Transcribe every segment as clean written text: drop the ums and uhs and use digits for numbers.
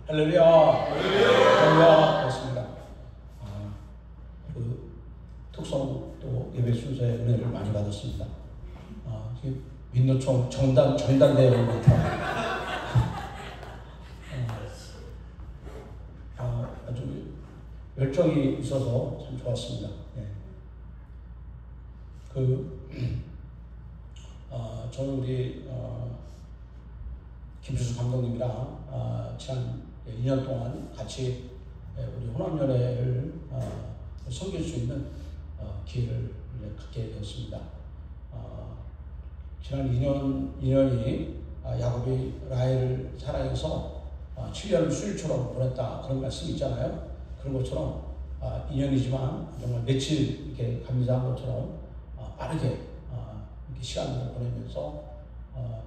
할렐루야. 할렐루야. 그렇습니다. 그 특성 또 예배 순서의 은혜를 많이 받았습니다. 민노총 정단대회를 아주 열정이 있어서 참 좋았습니다. 네. 저는 우리 김수수 감독님이랑 지난 2년 동안 같이 우리 혼합연회를 섬길 수 있는 기회를 갖게 되었습니다. 지난 2년이 야곱이 라헬을 사랑해서 7년을 수일처럼 보냈다, 그런 말씀이 있잖아요. 그런 것처럼 2년이지만 정말 며칠 이렇게 감사한 것처럼 빠르게 이렇게 시간을 보내면서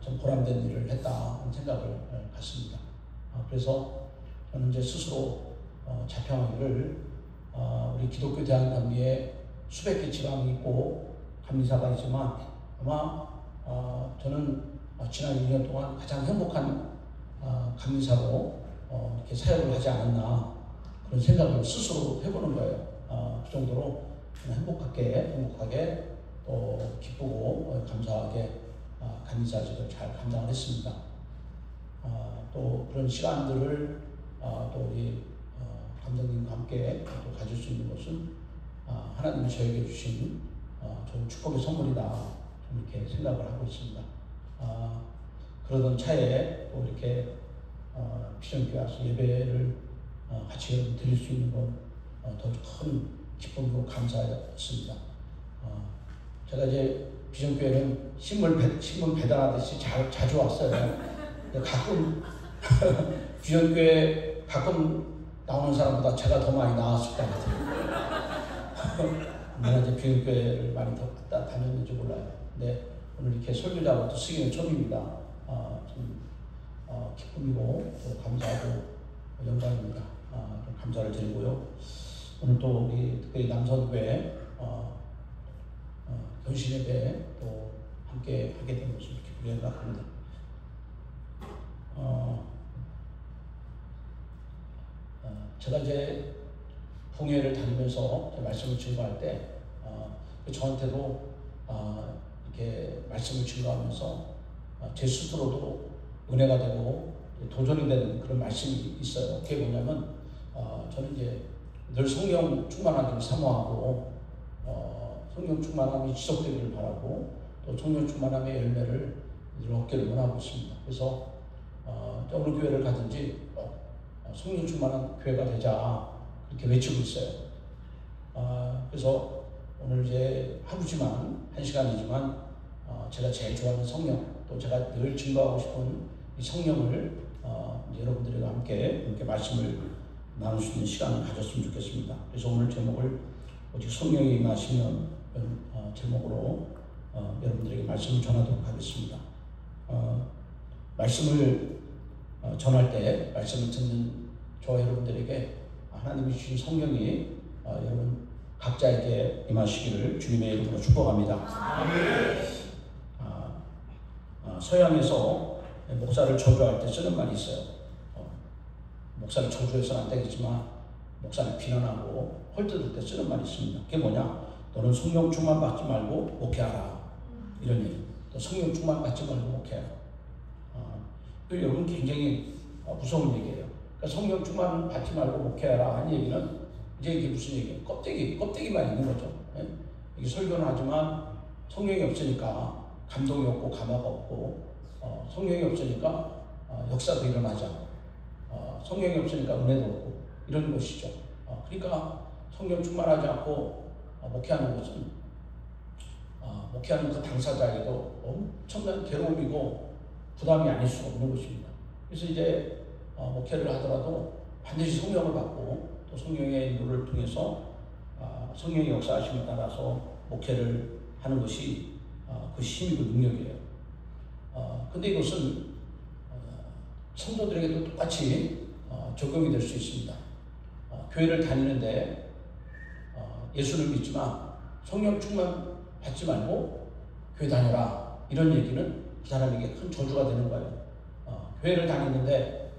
좀 보람된 일을 했다는 생각을 갖습니다. 그래서 저는 이제 스스로 자평하기를 우리 기독교 대한감리에 수백 개 지방이 있고 감리사가 있지만 아마 저는 지난 2년 동안 가장 행복한 감리사로 이렇게 사역을 하지 않았나, 그런 생각을 스스로 해보는 거예요. 그 정도로 행복하게 또 기쁘고 감사하게 감리사직을 잘 감당을 했습니다. 또 그런 시간들을 또 우리 감독님과 함께 또 가질 수 있는 것은 하나님이 저에게 주신 좋은 축복의 선물이다, 좀 이렇게 생각을 하고 있습니다. 그러던 차에 또 이렇게 비전교회 와서 예배를 같이 드릴 수 있는 건 더 큰 기쁨이고 감사였습니다. 제가 이제 비전교회는 신문 배달하듯이 자주 왔어요. 가끔 비전교회 가끔 나오는 사람보다 제가 더 많이 나왔을 것 같아요. 내가 이제 비전교회를 많이 더 다녔는지 몰라요. 근데 오늘 이렇게 설교자로 쓰기는 처음입니다. 좀 기쁨이고 또 감사하고 영광입니다. 좀 감사를 드리고요. 오늘 또 우리 특별히 남선교회 견신예배 또 함께 하게 된 것을 기쁘게 생각합니다. 제가 이제 봉회를 다니면서 말씀을 증거할 때 저한테도 이렇게 말씀을 증거하면서 제 스스로도 은혜가 되고 도전이 되는 그런 말씀이 있어요. 그게 뭐냐면 저는 이제 늘 성령 충만하기를 사모하고 성령 충만함이 지속되기를 바라고 또 성령 충만함의 열매를 늘 얻기를 원하고 있습니다. 그래서 어느 교회를 가든지 성령 충만한 교회가 되자 그렇게 외치고 있어요. 그래서 오늘 이제 하루지만 1시간이지만 제가 제일 좋아하는 성령, 또 제가 늘 증거하고 싶은 이 성령을 여러분들과 함께 이렇게 말씀을 나눌 수 있는 시간을 가졌으면 좋겠습니다. 그래서 오늘 제목을 오직 성령이 임하시면 제목으로 여러분들에게 말씀을 전하도록 하겠습니다. 말씀을 전할 때 말씀을 듣는 저와 여러분들에게 하나님이 주신 성령이 여러분 각자에게 임하시기를 주님의 이름으로 축복합니다. 서양에서 목사를 저주할 때 쓰는 말이 있어요. 목사를 저주해서는 안 되겠지만 목사를 비난하고 헐뜯을 때 쓰는 말이 있습니다. 그게 뭐냐? 너는 성령 충만 받지 말고 목회하라, 이런 얘기. 또 성령 충만 받지 말고 목회하라. 여러분 굉장히 무서운 얘기예요. 그러니까 성령 충만 받지 말고 목회하라 하는 얘기는 이제 이게 무슨 얘기예요? 껍데기만 있는 거죠. 이게 설교는 하지만 성령이 없으니까 감동이 없고 감화가 없고 성령이 없으니까 역사도 일어나지 않고 성령이 없으니까 은혜도 없고 이런 것이죠. 그러니까 성령 충만하지 않고 목회하는 것은 목회하는 그 당사자에게도 엄청난 괴로움이고 부담이 아닐 수가 없는 것입니다. 그래서 이제 목회를 하더라도 반드시 성령을 받고 또 성령의 인도를 통해서 성령의 역사하심에 따라서 목회를 하는 것이 그 힘이고 능력이에요. 근데 이것은 성도들에게도 똑같이 적용이 될 수 있습니다. 교회를 다니는데 예수를 믿지만 성령 충만 받지 말고 교회 다녀라, 이런 얘기는 그 사람에게 큰 저주가 되는 거예요. 교회를 다니는데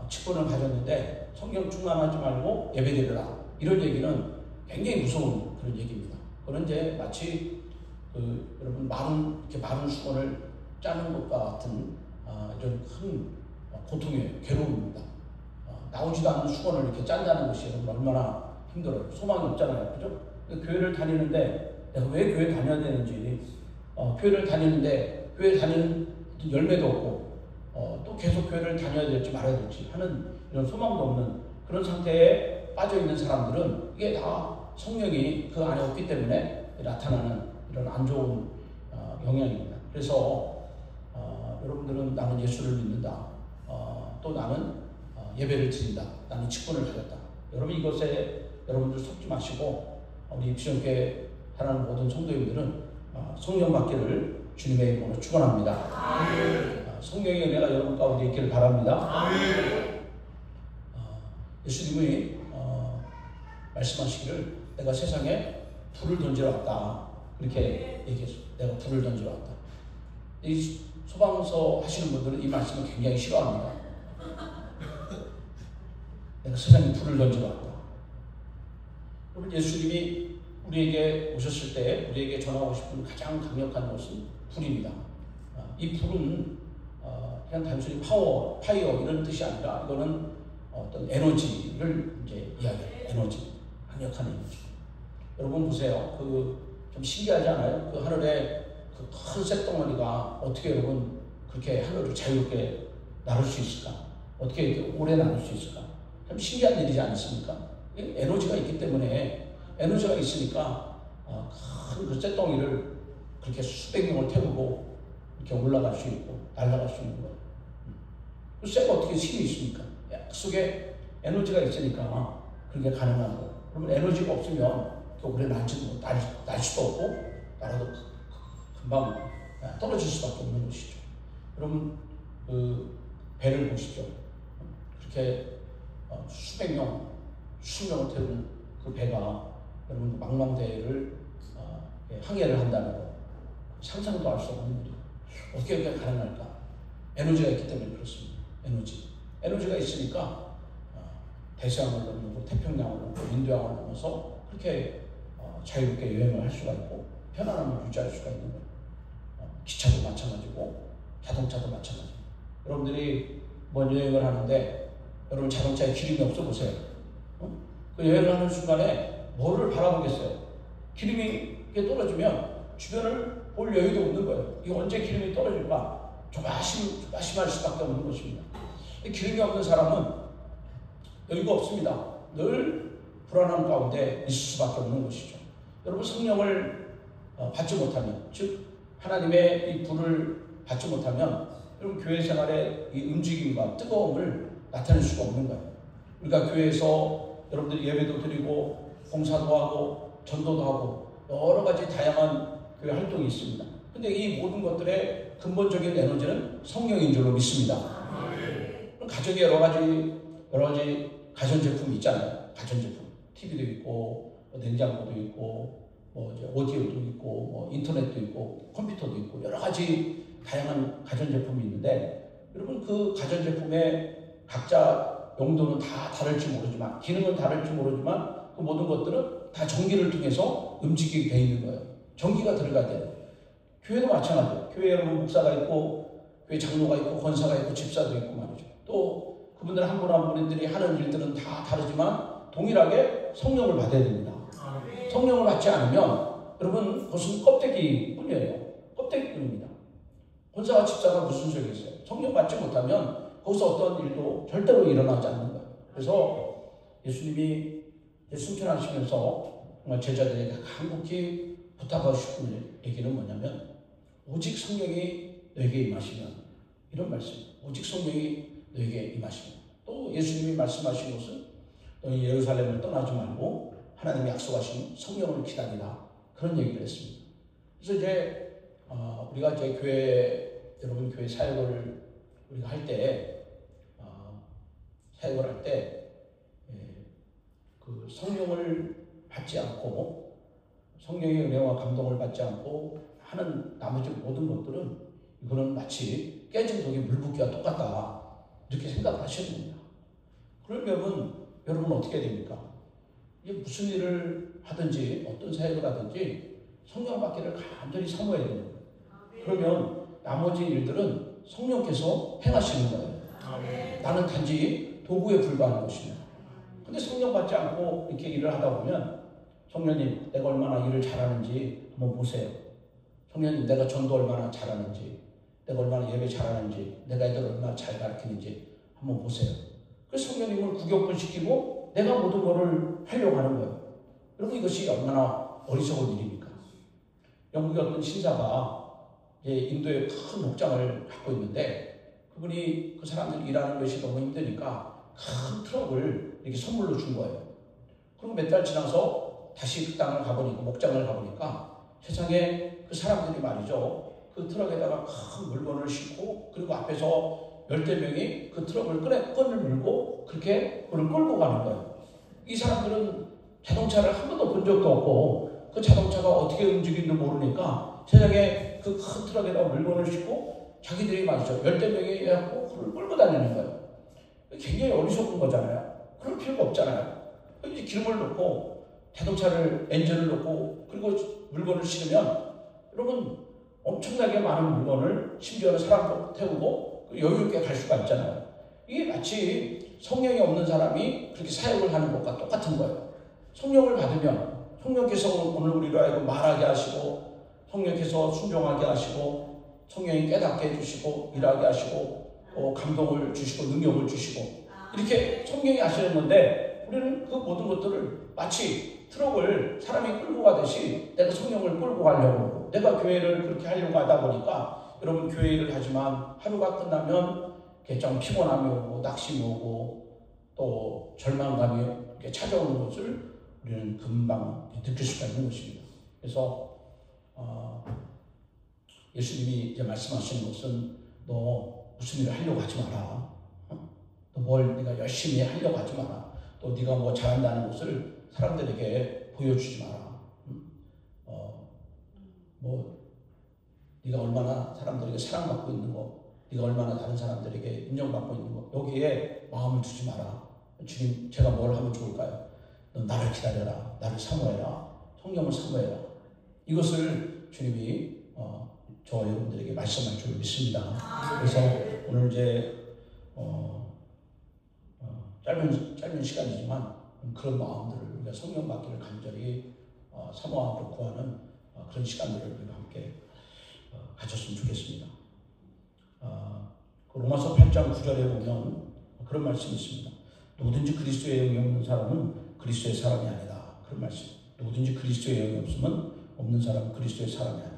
직분을 가졌는데 성령 충만하지 말고 예배드려라. 이런 얘기는 굉장히 무서운 그런 얘기입니다. 그런 이제 마치 여러분 이렇게 마른 수건을 짜는 것과 같은 이런 큰 고통이에요. 괴로움입니다. 나오지도 않는 수건을 이렇게 짠다는 것이 여러분 얼마나 힘들어요. 소망이 없잖아요. 그죠? 교회를 다니는데 내가 왜 교회 다녀야 되는지, 교회를 다니는데 교회 다니는 열매도 없고 또 계속 교회를 다녀야 될지 말아야 될지 하는 이런 소망도 없는 그런 상태에 빠져 있는 사람들은 이게 다 성령이 그 안에 없기 때문에 나타나는 이런 안 좋은 영향입니다. 그래서 여러분들은 나는 예수를 믿는다. 또 나는 예배를 드린다. 나는 직분을 가졌다. 여러분 이것에 여러분들 속지 마시고 우리 입시형께 하나님 모든 성도님들은 성령 받기를 주님의 이름으로 축원합니다. 성령의 은혜가 여러분 가운데 있기를 바랍니다. 예수님이 말씀하시기를 내가 세상에 불을 던지러 왔다. 그렇게 얘기했어요. 내가 불을 던지러 왔다. 이 소방서 하시는 분들은 이 말씀을 굉장히 싫어합니다. 내가 세상에 불을 던지러 왔다. 여러분 예수님이 우리에게 오셨을 때 우리에게 전하고 싶은 가장 강력한 것은 불입니다. 이 불은 그냥 단순히 파이어 이런 뜻이 아니라 이거는 어떤 에너지를 이제 이야기해요. 에너지, 강력한 에너지. 여러분 보세요. 좀 신기하지 않아요? 그 하늘에 그 큰 쇳덩어리가 어떻게 여러분 그렇게 하늘을 자유롭게 나를 수 있을까? 어떻게 이렇게 오래 나를 수 있을까? 참 신기한 일이지 않습니까? 에너지가 있기 때문에 에너지가 있으니까 큰 그 쇳덩이를 그렇게 수백 명을 태우고 이렇게 올라갈 수 있고 날아갈 수 있는 거예요. 그 쇠가 어떻게 힘이 있습니까? 속에 에너지가 있으니까 그게 가능한 거예요. 그러면 에너지가 없으면 오래 날 수도 없고 나라도 금방 떨어질 수밖에 없는 것이죠. 여러분 배를 보시죠. 그렇게 수백 명, 수십 명을 태우는 그 배가 여러분 그 망망대해를 항해를 한다는 거 상상도 할 수 없는 일이에요. 어떻게 그게 가능할까? 에너지가 있기 때문에 그렇습니다. 에너지가 있으니까 대서양을 넘고 태평양을 넘고 인도양을 넘어서 그렇게 자유롭게 여행을 할 수가 있고 편안함을 유지할 수가 있는 거예요. 기차도 마찬가지고 자동차도 마찬가지고. 여러분들이 먼 여행을 하는데 여러분 자동차에 기름이 없어 보세요. 그 여행을 하는 순간에 뭐를 바라보겠어요? 기름이 떨어지면 주변을 볼 여유도 없는 거예요. 이거 언제 기름이 떨어질까? 조바심할 수밖에 없는 것입니다. 기름이 없는 사람은 여유가 없습니다. 늘 불안한 가운데 있을 수밖에 없는 것이죠. 여러분 성령을 받지 못하면, 즉 하나님의 이 불을 받지 못하면 여러분 교회 생활의 이 움직임과 뜨거움을 나타낼 수가 없는 거예요. 그러니까 교회에서 여러분들이 예배도 드리고 봉사도 하고 전도도 하고 여러 가지 다양한 교회 활동이 있습니다. 근데 이 모든 것들의 근본적인 에너지는 성령인 줄로 믿습니다. 가정에 여러 가지 가전제품이 있잖아요. 가전제품. TV도 있고, 냉장고도 있고, 오디오도 있고, 인터넷도 있고, 컴퓨터도 있고, 여러 가지 다양한 가전제품이 있는데, 여러분 그 가전제품의 각자 용도는 다 다를지 모르지만, 기능은 다를지 모르지만, 그 모든 것들은 다 전기를 통해서 움직이게 되어 있는 거예요. 전기가 들어가야 돼요. 교회도 마찬가지예요. 교회에 여러분 목사가 있고, 교회 장로가 있고, 권사가 있고, 집사도 있고 말이죠. 또 그분들 한 분 한 분들이 하는 일들은 다 다르지만 동일하게 성령을 받아야 됩니다. 성령을 받지 않으면 여러분 그것은 껍데기뿐이에요. 껍데기뿐입니다. 권사와 집사가 무슨 소용이 있어요? 성령 받지 못하면 거기서 어떤 일도 절대로 일어나지 않는 거예요. 그래서 예수님이 승천하시면서 정말 제자들에게 간곡히 부탁하고 싶은 얘기는 뭐냐면 오직 성령이 너에게 임하시면, 이런 말씀, 오직 성령이 너에게 임하시면. 또 예수님이 말씀하신 것은 너희 예루살렘을 떠나지 말고 하나님이 약속하신 성령을 기다리라, 그런 얘기를 했습니다. 그래서 이제 우리가 이제 여러분 교회 사역을 우리가 할 때 그 성령을 받지 않고 성령의 은혜와 감동을 받지 않고 하는 나머지 모든 것들은 이거는 마치 깨진 독에 물 붓기와 똑같다, 이렇게 생각을 하셔야 됩니다. 그러면 여러분 어떻게 됩니까? 이게 무슨 일을 하든지 어떤 사역을 하든지 성령 받기를 간절히 사모해야 되는 거예요. 그러면 나머지 일들은 성령께서 행하시는 거예요. 나는 단지 도구에 불과한 것이며. 근데 성령 받지 않고 이렇게 일을 하다 보면 성령님 내가 얼마나 일을 잘하는지 한번 보세요. 성령님 내가 전도 얼마나 잘하는지, 내가 얼마나 예배 잘하는지, 내가 애들 얼마나 잘 가르치는지 한번 보세요. 그래서 성령님을 구격분시키고 내가 모든 것을 하려고 하는 거예요. 여러분 이것이 얼마나 어리석은 일입니까? 영국의 어떤 신사가 인도에 큰 목장을 갖고 있는데 그분이 그 사람들이 일하는 것이 너무 힘드니까 큰 트럭을 이렇게 선물로 준 거예요. 그리고 몇 달 지나서 다시 그 땅을 가보니까, 목장을 가보니까 세상에 그 사람들이 말이죠. 그 트럭에다가 큰 물건을 싣고 그리고 앞에서 10명이 그 트럭을 끈을 물고 그렇게 그걸 끌고 가는 거예요. 이 사람들은 자동차를 한 번도 본 적도 없고 그 자동차가 어떻게 움직이는지도 모르니까 세상에 그 큰 트럭에다가 물건을 싣고 자기들이 말이죠. 10명이 해갖고 그걸 끌고 다니는 거예요. 굉장히 어리석은 거잖아요. 그럴 필요가 없잖아요. 이제 기름을 넣고 자동차를 엔진을 넣고 그리고 물건을 실으면 여러분 엄청나게 많은 물건을 심지어는 사람도 태우고 여유 있게 갈 수가 있잖아요. 이게 마치 성령이 없는 사람이 그렇게 사역을 하는 것과 똑같은 거예요. 성령을 받으면 성령께서 오늘 우리로 하여금 말하게 하시고 성령께서 순종하게 하시고 성령이 깨닫게 해주시고 일하게 하시고 감동을 주시고 능력을 주시고 이렇게 성령이 하시는 건데 우리는 그 모든 것들을 마치 트럭을 사람이 끌고 가듯이 내가 성령을 끌고 가려고 하고 내가 교회를 그렇게 하려고 하다 보니까 여러분 교회 일을 하지만 하루가 끝나면 좀 피곤함이 오고 낙심이 오고 또 절망감이 이렇게 찾아오는 것을 우리는 금방 느낄 수가 있는 것입니다. 그래서 예수님이 이제 말씀하시는 것은 너 무슨 일을 하려고 하지 마라. 또 뭘 네가 열심히 하려고 하지 마라. 또 네가 뭐 잘한다는 것을 사람들에게 보여주지 마라. 뭐 네가 얼마나 사람들에게 사랑받고 있는 거, 네가 얼마나 다른 사람들에게 인정받고 있는 거 여기에 마음을 두지 마라. 주님 제가 뭘 하면 좋을까요? 넌 나를 기다려라. 나를 사모해라. 성령을 사모해라. 이것을 주님이 저 여러분들에게 말씀할 줄 믿습니다. 그래서 오늘 이제 짧은 시간이지만 그런 마음들을 우리가 성령 받기를 간절히 사모하고 구하는 그런 시간들을 우리가 함께 가졌으면 좋겠습니다. 그 로마서 8장 9절에 보면 그런 말씀이 있습니다. 누구든지 그리스도의 영이 없는 사람은 그리스도의 사람이 아니다. 그런 말씀. 누구든지 그리스도의 영이 없으면 없는 사람은 그리스도의 사람이 아니다.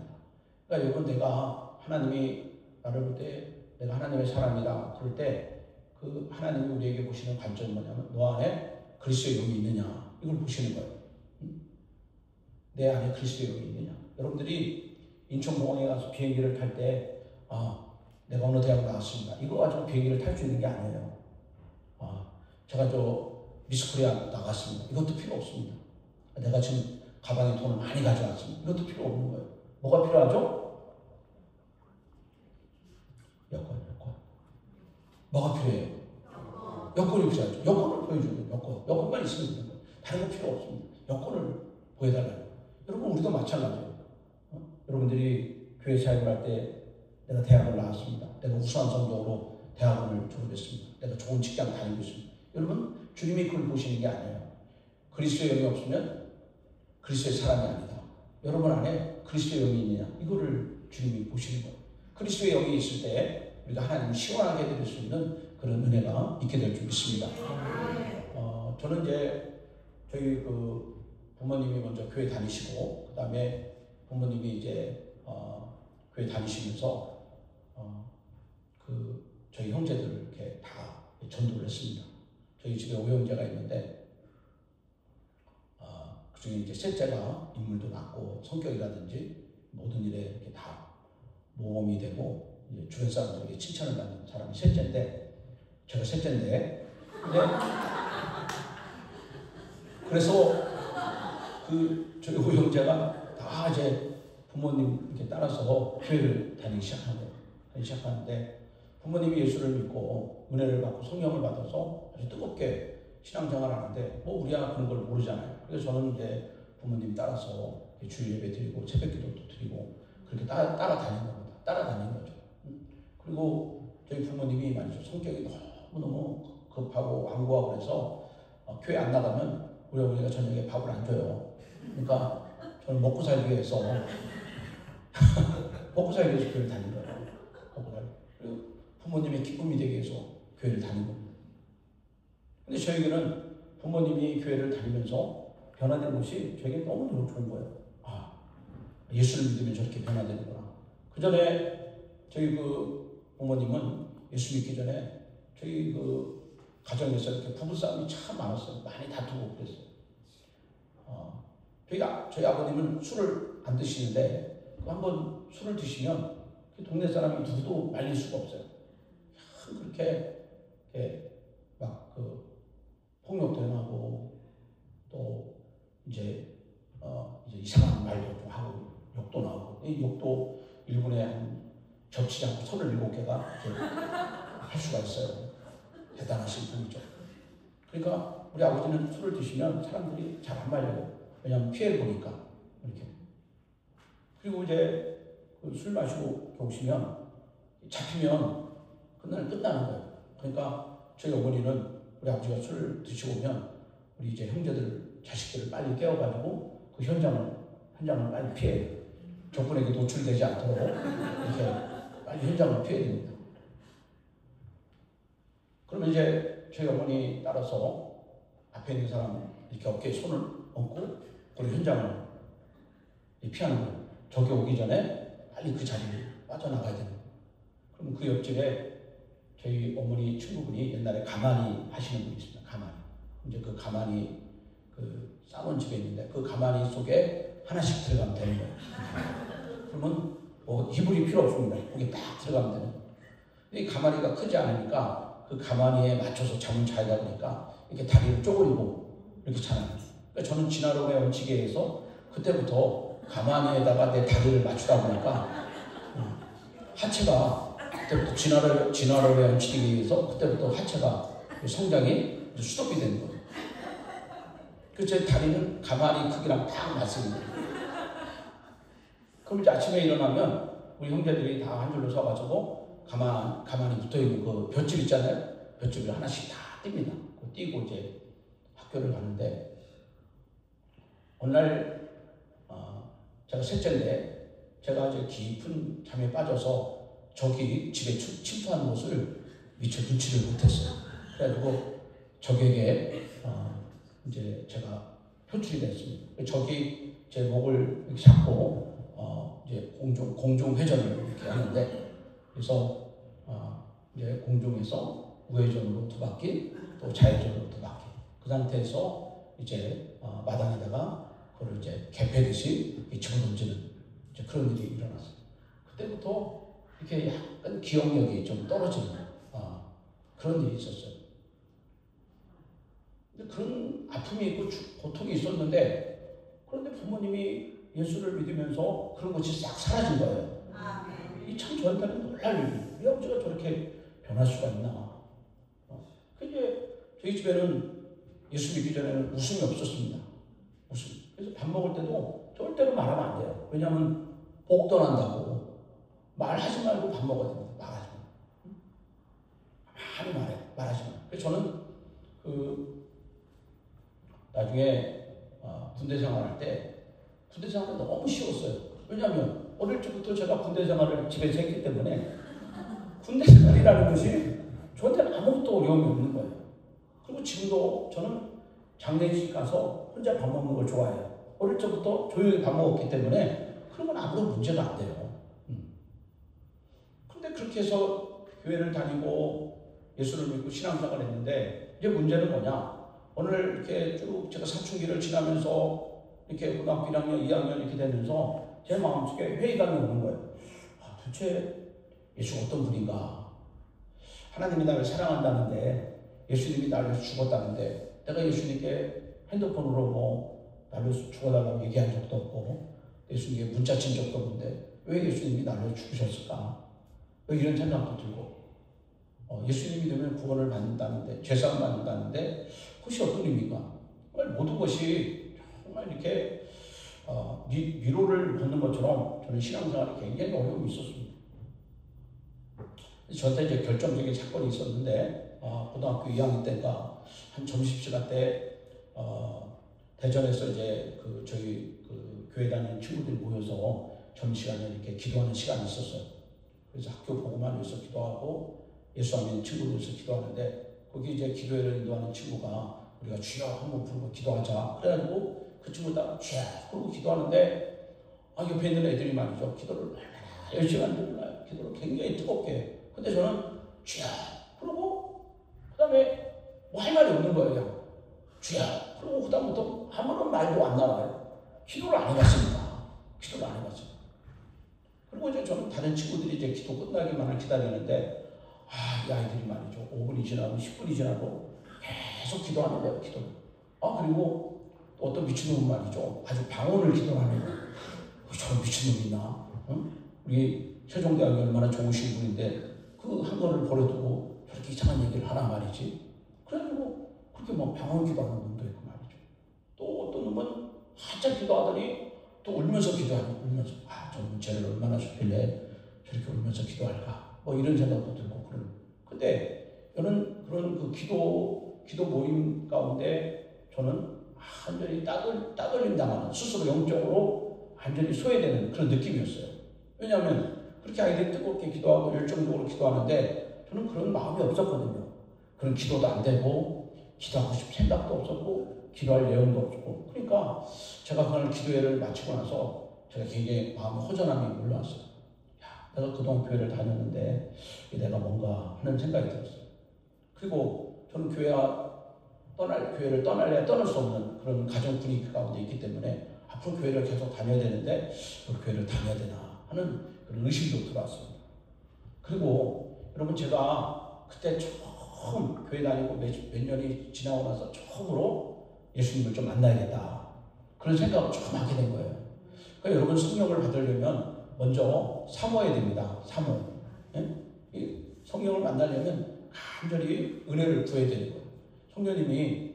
그러니까 여러분 내가 하나님이 나를 볼 때 내가 하나님의 사람이다. 그럴 때 그 하나님이 우리에게 보시는 관점은 뭐냐면 너 안에 그리스도의 영이 있느냐 이걸 보시는 거예요. 내 안에 그리스도의 영이 있느냐. 여러분들이 인천공항에 가서 비행기를 탈 때 내가 어느 대학 나왔습니다. 이거 가지고 비행기를 탈 수 있는 게 아니에요. 제가 미스코리아 나갔습니다. 이것도 필요 없습니다. 내가 지금 가방에 돈을 많이 가져왔습니다. 이것도 필요 없는 거예요. 뭐가 필요하죠? 여권. 뭐가 필요해요? 여권이 필요하죠. 여권을 보여줘야 돼요. 여권만 있으면 되는 거예요. 다른 거 필요 없습니다. 여권을 보여달라고. 여러분 우리도 마찬가지예요. 여러분들이 교회 사역을 할 때 내가 대학을 나왔습니다. 내가 우수한 성적으로 대학원을 졸업했습니다. 내가 좋은 직장 다니고 있습니다. 여러분 주님이 그걸 보시는 게 아니에요. 그리스도의 영이 없으면 그리스도의 사람이 아니다. 여러분 안에 그리스도의 영이 있느냐 이거를 주님이 보시는 거예요. 그리스도의 영이 있을 때 우리가 하나님을 시원하게 해드릴 수 있는 그런 은혜가 있게 될 줄 믿습니다. 저는 이제 저희 그 부모님이 먼저 교회 다니시고 그 다음에 부모님이 이제 교회 다니시면서 그 저희 형제들을 이렇게 다 전도를 했습니다. 저희 집에 5형제가 있는데 그중에 이제 셋째가 인물도 낮고 성격이라든지 모든 일에 이렇게 다 모범이 되고 이제 주변 사람들에게 칭찬을 받는 사람이 셋째인데 제가 셋째인데 그래서 그 저희 5형제가 다 이제 부모님 이렇게 따라서 교회를 다니기 시작하는데 부모님이 예수를 믿고 은혜를 받고 성령을 받아서 아주 뜨겁게 신앙생활을 하는데 뭐 우리야 그런 걸 모르잖아요. 그래서 저는 이제 부모님 따라서 주일 예배 드리고 새벽 기도도 드리고 그렇게 따라다니는 겁니다. 따라다니는 거죠. 그리고 저희 부모님이 말이죠. 성격이 너무너무 급하고 완고하고 그래서 교회 안 나가면 우리 어머니가 저녁에 밥을 안 줘요. 그러니까 저는 먹고 살기 위해서 먹고 살기 위해서 교회를 다닌 거예요. 먹고 살기. 그리고 부모님의 기쁨이 되기 위해서 교회를 다닌 겁니다. 근데 저에게는 부모님이 교회를 다니면서 변화된 것이 저에게 너무 좋은 거예요. 아, 예수를 믿으면 저렇게 변화되는구나. 그 전에 저희 그 부모님은 예수 믿기 전에 저희 그 가정에서 이렇게 부부싸움이 참 많았어요. 많이 다투고 그랬어요. 저희 아버님은 술을 안 드시는데 한번 술을 드시면 동네 사람이 누구도 말릴 수가 없어요. 그렇게 막 그 폭력도 행하고 또 이제 이상한 말도 좀 하고 욕도 나오고 이 욕도 1분에 한 겹치지 않고 37개가 할 수가 있어요. 대단하신 분이죠. 그러니까 우리 아버지는 술을 드시면 사람들이 잘 안 말려요. 왜냐하면 피해를 보니까 이렇게. 그리고 이제 술 마시고 오시면 잡히면 그날 끝나는 거예요. 그러니까 저희 어머니는 우리 아버지가 술을 드시고 오면 우리 이제 형제들, 자식들을 빨리 깨워가지고 그 현장을 빨리 피해요. 적군에게 노출되지 않도록 이렇게 빨리 현장을 피해야 됩니다. 그러면 이제 저희 어머니 따라서 앞에 있는 사람 이렇게 어깨에 손을 얹고 우리 현장을 피하는 거예요. 적이 오기 전에 빨리 그 자리를 빠져나가야 됩니다. 그럼 그 옆집에 저희 어머니 친구분이 옛날에 가마니 하시는 분이 있습니다. 가마니. 이제 그 가마니 그 싸놓은 집에 있는데 그 가마니 속에 하나씩 들어가면 되는 거예요. 그러면 뭐 이불이 필요 없습니다. 거기 딱 들어가면 되는 거예요. 이 가마니가 크지 않으니까 그 가마니에 맞춰서 잠을 자야 되니까 이렇게 다리를 쪼그리고 이렇게 자는 거예요. 그러니까 저는 진화론의 원칙에 의해서 그때부터 가마니에다가 내 다리를 맞추다 보니까 하체가 그때부터 진화론의 원칙에 의해서 그때부터 하체가 성장이 수동이 되는 거예요. 그래서 제 다리는 가마니 크기랑 딱 맞습니다. 그럼 이제 아침에 일어나면 우리 형제들이 다 한 줄로 서가지고 가만히 붙어있는 그 볏짚 있잖아요. 볏짚을 하나씩 다 띱니다. 띄고 이제 학교를 가는데 어느 날 제가 셋째인데 제가 이제 깊은 잠에 빠져서 적이 집에 침투하는 것을 미처 눈치를 못했어요. 그래가지고 적에게 이제 제가 표출이 됐습니다. 적이 제 목을 이렇게 잡고 이제 공중 회전을 이렇게 하는데 그래서 이제 공중에서 우회전으로 2바퀴 또 좌회전으로 2바퀴 그 상태에서 이제 마당에다가 그걸 이제 개패듯이 집어던지는 이제 그런 일이 일어났어요. 그때부터 이렇게 약간 기억력이 좀 떨어지는 그런 일이 있었어요. 근데 그런 아픔이 있고 고통이 있었는데 그런데 부모님이 예수를 믿으면서 그런 것이 싹 사라진 거예요. 이 참 저한테는 놀랄 일이에요. 우리 아버지가 저렇게 변할 수가 있나. 이제 저희 집에는 예수 믿기 전에는 웃음이 없었습니다. 웃음. 그래서 밥 먹을 때도 절대로 말하면 안 돼요. 왜냐하면 복도 난다고. 말하지 말고 밥 먹어야 됩니다. 말하지 말고. 많이 말하지 말고. 그래서 저는 나중에 군대 생활할 때 군대 생활이 너무 쉬웠어요. 왜냐하면 어릴 적부터 제가 군대 생활을 집에서 했기 때문에 군대 생활이라는 것이 저한테는 아무것도 어려움이 없는 거예요. 그리고 지금도 저는 장례식 가서 혼자 밥 먹는 걸 좋아해요. 어릴 적부터 조용히 밥 먹었기 때문에 그런 건 아무런 문제가 안 돼요. 그런데 그렇게 해서 교회를 다니고 예수를 믿고 신앙생활을 했는데 이제 문제는 뭐냐? 오늘 이렇게 쭉 제가 사춘기를 지나면서 이렇게 고등학교 1학년, 2학년 이렇게 되면서 제 마음속에 회의감이 오는 거예요. 도대체 예수가 어떤 분인가? 하나님이 나를 사랑한다는데 예수님이 나를 죽었다는데 내가 예수님께 핸드폰으로 뭐 나를 죽어달라고 얘기한 적도 없고 예수님께 문자 친 적도 없는데 왜 예수님이 나를 죽으셨을까? 왜 이런 생각도 들고 예수님이 되면 구원을 받는다는데, 죄사함 받는다는데, 그것이 어떤 의미가? 정말 모든 것이 정말 이렇게 미로를 걷는 것처럼 저는 신앙생활에 굉장히 어려움이 있었습니다. 저한테 이제 결정적인 사건이 있었는데, 고등학교 2학년 때인가 한 점심시간 때 대전에서 이제 저희 교회 다니는 친구들이 모여서 점심시간에 이렇게 기도하는 시간이 있었어요. 그래서 학교 보고만 위해서 기도하고 예수 안 믿는 친구들에서 기도하는데, 거기 이제 기도회를 인도하는 친구가 우리가 주여 한번 부르고 기도하자. 그래가지고 그 친구가 주여 부르고 기도하는데, 옆에 있는 애들이 말이죠. 기도를 얼마나 열심히 하는지 몰라요. 기도를 굉장히 뜨겁게. 근데 저는 주여 그러고 그 다음에 뭐 할 말이 없는 거예요. 주여 그러고 그 다음부터 아무런 말도 안 나와요. 기도를 안 해봤습니다. 기도를 안 해봤어요. 그리고 이제 저는 다른 친구들이 이제 기도 끝나기만을 기다리는데, 이 아이들이 말이죠. 5분이 지나고 10분이 지나고 계속 기도하는 거예요. 기도를. 그리고 어떤 미친놈은 말이죠. 아주 방언을 기도하는 거예요. 저런 미친놈이 있나? 응? 우리 세종대학이 얼마나 좋으신 분인데 그 한 거를 버려두고 저렇게 이상한 얘기를 하나 말이지. 그래가지고 그렇게 막 방언 기도하는 놈도 있고 말이죠. 또 어떤 놈은 한참 기도하더니 또 울면서 기도하고, 울면서 저는 죄를 얼마나 졌길래 저렇게 울면서 기도할까, 뭐 이런 생각도 들고 그런. 근데 저는 그런 그 기도 모임 가운데 저는 완전히 따돌림 당하는, 스스로 영적으로 완전히 소외되는 그런 느낌이었어요. 왜냐하면 그렇게 아이들이 뜨겁게 기도하고 열정적으로 기도하는데 저는 그런 마음이 없었거든요. 그런 기도도 안 되고 기도하고 싶은 생각도 없었고 기도할 내용도 없었고. 그러니까 제가 그날 기도회를 마치고 나서 제가 굉장히 마음 허전함이 올라왔어요. 내가 그동안 교회를 다녔는데 내가 뭔가 하는 생각이 들었어요. 그리고 저는 교회를 떠날래야 떠날 수 없는 그런 가정 분위기 가운데 있기 때문에 앞으로 교회를 계속 다녀야 되는데 교회를 다녀야 되나 하는 그런 의심도 들어왔습니다. 그리고 여러분, 제가 그때 처음 교회 다니고 몇 년이 지나고 나서 처음으로 예수님을 좀 만나야겠다 그런 생각을 조금 하게 된 거예요. 그러니까 여러분, 성령을 받으려면 먼저 사모해야 됩니다. 사모. 이 성령을 만나려면 간절히 은혜를 구해야 되는 거예요. 성령님이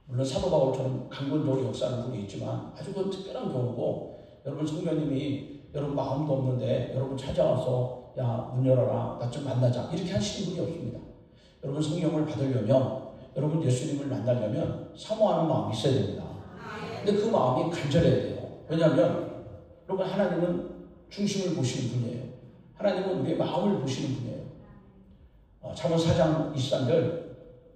물론 사도 바울처럼 강권적으로 역사하는 분이 있지만 아주 그 특별한 경우고, 여러분 성령님이 여러분 마음도 없는데 여러분 찾아와서 야 문 열어라 나 좀 만나자 이렇게 하시는 분이 없습니다. 여러분 성령을 받으려면, 여러분 예수님을 만나려면 사모하는 마음이 있어야 됩니다. 근데 그 마음이 간절해야 돼요. 왜냐하면 여러분, 하나님은 중심을 보시는 분이에요. 하나님은 우리의 마음을 보시는 분이에요. 잠언 4장 23절,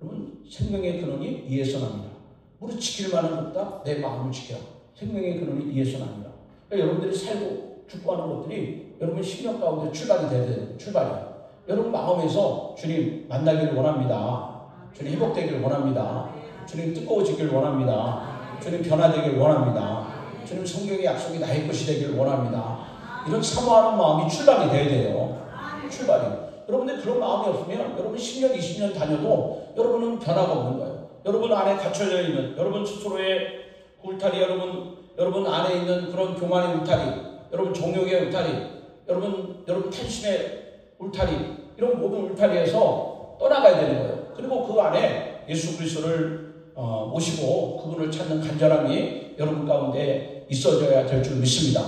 여러분 생명의 근원이 이에서 납니다. 무릇 지킬 만한 없다. 내 마음을 지켜라. 생명의 근원이 이에서 납니다. 그러니까 여러분들이 살고 죽고 하는 것들이 여러분 심령 가운데 출발이 돼야 돼요. 출발이에요. 여러분 마음에서 주님 만나기를 원합니다. 주님 회복되기를 원합니다. 주님 뜨거워지기를 원합니다. 주님 변화되기를 원합니다. 주님 성경의 약속이 나의 것이 되기를 원합니다. 이런 사모하는 마음이 출발이 돼야 돼요. 출발이. 여러분들 그런 마음이 없으면 여러분 10년, 20년 다녀도 여러분은 변화가 없는 거예요. 여러분 안에 갇혀져 있는 여러분 스스로의 울타리, 여러분 안에 있는 그런 교만의 울타리, 여러분 정욕의 울타리, 여러분 탐심의 울타리, 이런 모든 울타리에서 떠나가야 되는 거예요. 그리고 그 안에 예수 그리스도를 모시고 그분을 찾는 간절함이 여러분 가운데 있어져야 될 줄 믿습니다.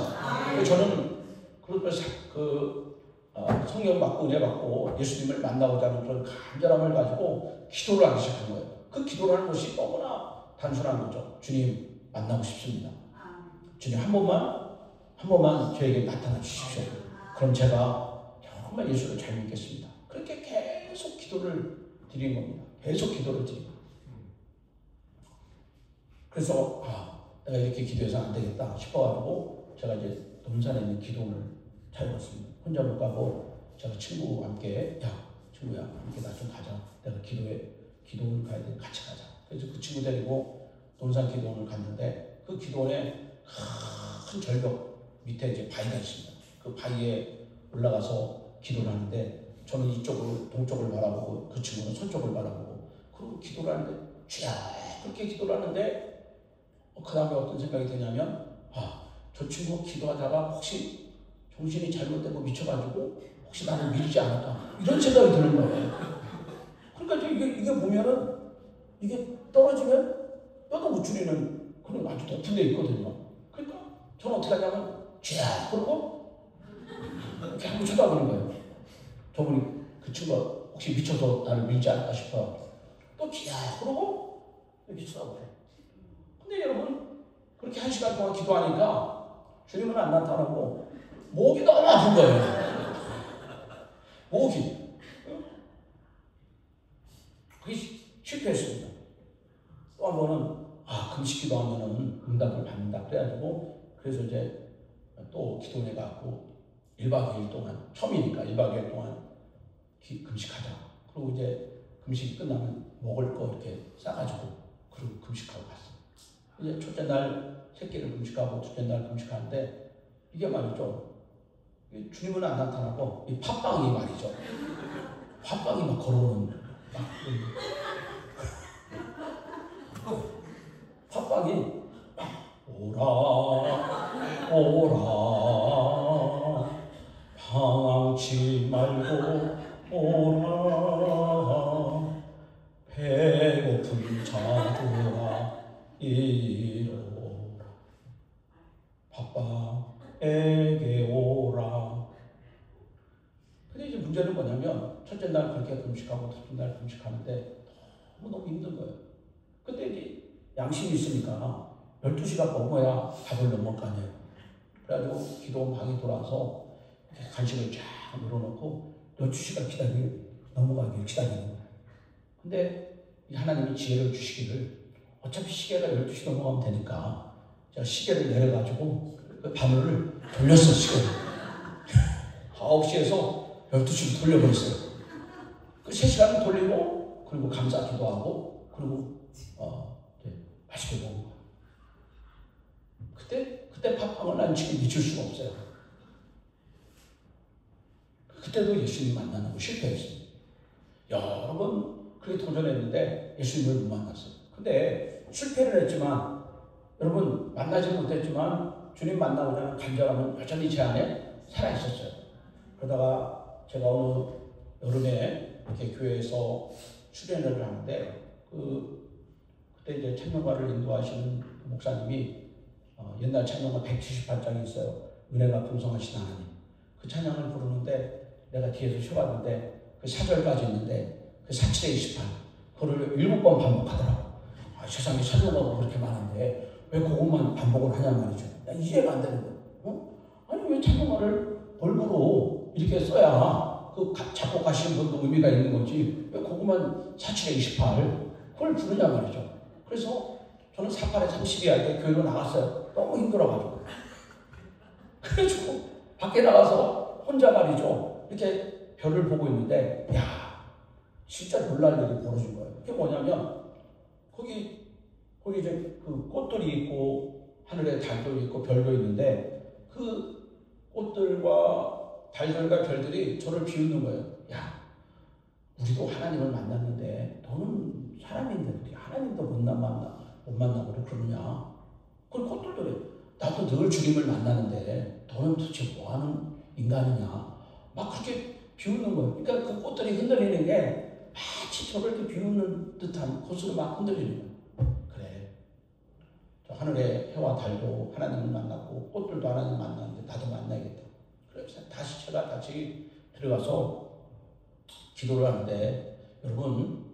저는 성령 받고 은혜 받고 예수님을 만나고자 하는 그런 간절함을 가지고 기도를 하기 시작한 거예요. 그 기도를 하는 것이 너무나 단순한 거죠. 주님 만나고 싶습니다. 주님 한 번만 저에게 나타나 주십시오. 그럼 제가 정말 예수를 잘 믿겠습니다. 그렇게 계속 기도를 드린 겁니다. 계속 기도를 드린 겁니다. 그래서 내가 이렇게 기도해서 안 되겠다 싶어가지고 제가 이제 논산에 있는 기도원을 찾아갔습니다. 혼자 못 가고 제가 친구와 함께 친구야 함께 나 좀 가자. 내가 기도원을 가야 돼. 같이 가자. 그래서 그 친구 데리고 논산 기도원을 갔는데, 그 기도원에 큰 절벽 밑에 이제 바위가 있습니다. 그 바위에 올라가서 기도를 하는데, 저는 이쪽을 동쪽을 바라보고 그 친구는 서쪽을 바라보고 그리고 기도를 하는데 그렇게 기도를 하는데, 그 다음에 어떤 생각이 드냐면 저 친구 기도하다가 혹시 정신이 잘못되고 미쳐가지고 혹시 나를 밀지 않을까? 이런 생각이 드는 거예요. 그러니까 이게 보면은 이게 떨어지면 뼈도 못 줄이는 그런 아주 높은 데 있거든요. 그러니까 저는 어떻게 하냐면 쥐야 그러고 이렇게 한번 쳐다보는 거예요. 저분이 그 친구가 혹시 미쳐서 나를 밀지 않을까 싶어요. 또 쥐야 그러고 이렇게 쳐다보세요. 근데 여러분 그렇게 1시간 동안 기도하니까 주님은 안 나타나고 목이 너무 아픈 거예요. 목이. 그게 실패했습니다. 또 한 번은 금식 기도하면은 응답을 받는다 그래가지고 그래서 이제 또 기도원에 가고 1박 2일 동안 처음이니까 1박 2일 동안 금식하자. 그리고 이제 금식이 끝나면 먹을 거 이렇게 싸가지고 그리고 금식하고 갔어요. 이제 첫째 날 새끼를 금식하고 둘째 날 금식하는데 이게 말이죠. 주님은 안 나타나고 이 팥빵이 말이죠. 팥빵이 막 걸어오는 팥빵이 오라 오라 방황치 말고 오라 배고픈 자들아 이로라 팥빵에게 오라. 근데 이제 문제는 뭐냐면 첫째 날 그렇게 금식하고 둘째 날 금식하는데 너무 힘든 거예요. 근데 이제 양심이 있으니까 12시가 넘어야 밥을 넘을 거 아니에요. 그래가지고 기도원 방에 돌아와서 간식을 쫙 늘어놓고 12시가 넘어가길 기다리는 거예요. 근데 하나님이 지혜를 주시기를 어차피 시계가 12시 넘어가면 되니까 제가 시계를 내려가지고 그 바늘을 돌렸어요. 시계를 9시에서 12시로 돌려버렸어요. 그 3시간을 돌리고 그리고 감사 기도하고 그리고 맛있게 먹은 거예요. 그때 팥빵을 난 지금 잊을 수가 없어요. 그때도 예수님 만나는 거 실패했어요. 여러 번 그렇게 도전했는데 예수님을 못 만났어요. 근데 실패를 했지만 여러분 만나지 못했지만 주님 만나고자 하는 간절함은 여전히 제 안에 살아있었어요. 그러다가 제가 어느 여름에 이렇게 교회에서 수련회를 하는데 그때 이제 찬양가를 인도하시는 목사님이 옛날 찬양가 178장이 있어요. 은혜가 풍성하신 하나님. 그 찬양을 부르는데 내가 뒤에서 쉬어봤는데 그 4절까지 있는데 그 47에 28 그거를 7번 반복하더라고. 세상에 찬양가가 그렇게 많은데 왜 그것만 반복을 하냐 말이죠. 이해가 안 되는 거예요. 아니 왜 찬양가를 골고루 이렇게 써야 그 작곡하시는 분도 의미가 있는 거지 왜 그것만 47에 28 그걸 부르냐 말이죠. 그래서 저는 48에 32 할 때 교회로 나갔어요. 너무 힘들어가지고. 그래가지고 밖에 나가서 혼자 말이죠. 이렇게 별을 보고 있는데 진짜 놀랄 일이 벌어진 거예요. 그게 뭐냐면 거기 이제 그 꽃들이 있고 하늘에 달도 있고 별도 있는데 그 꽃들과 달들과 별들이 저를 비웃는 거예요. 우리도 하나님을 만났는데 너는 사람인데 우리 하나님도 못 만나고 그러느냐. 그리고 꽃들도 그래. 나도 늘 주님을 만나는데 너는 도대체 뭐하는 인간이냐. 막 그렇게 비웃는 거예요. 그러니까 그 꽃들이 흔들리는 게 마치 저를 이렇게 비웃는 듯한 것으로 막 흔들리는 거예요. 그래. 저 하늘의 해와 달도 하나님을 만났고 꽃들도 하나님을 만났는데 나도 만나야겠다. 그래서 다시 제가 같이 들어가서 기도를 하는데 여러분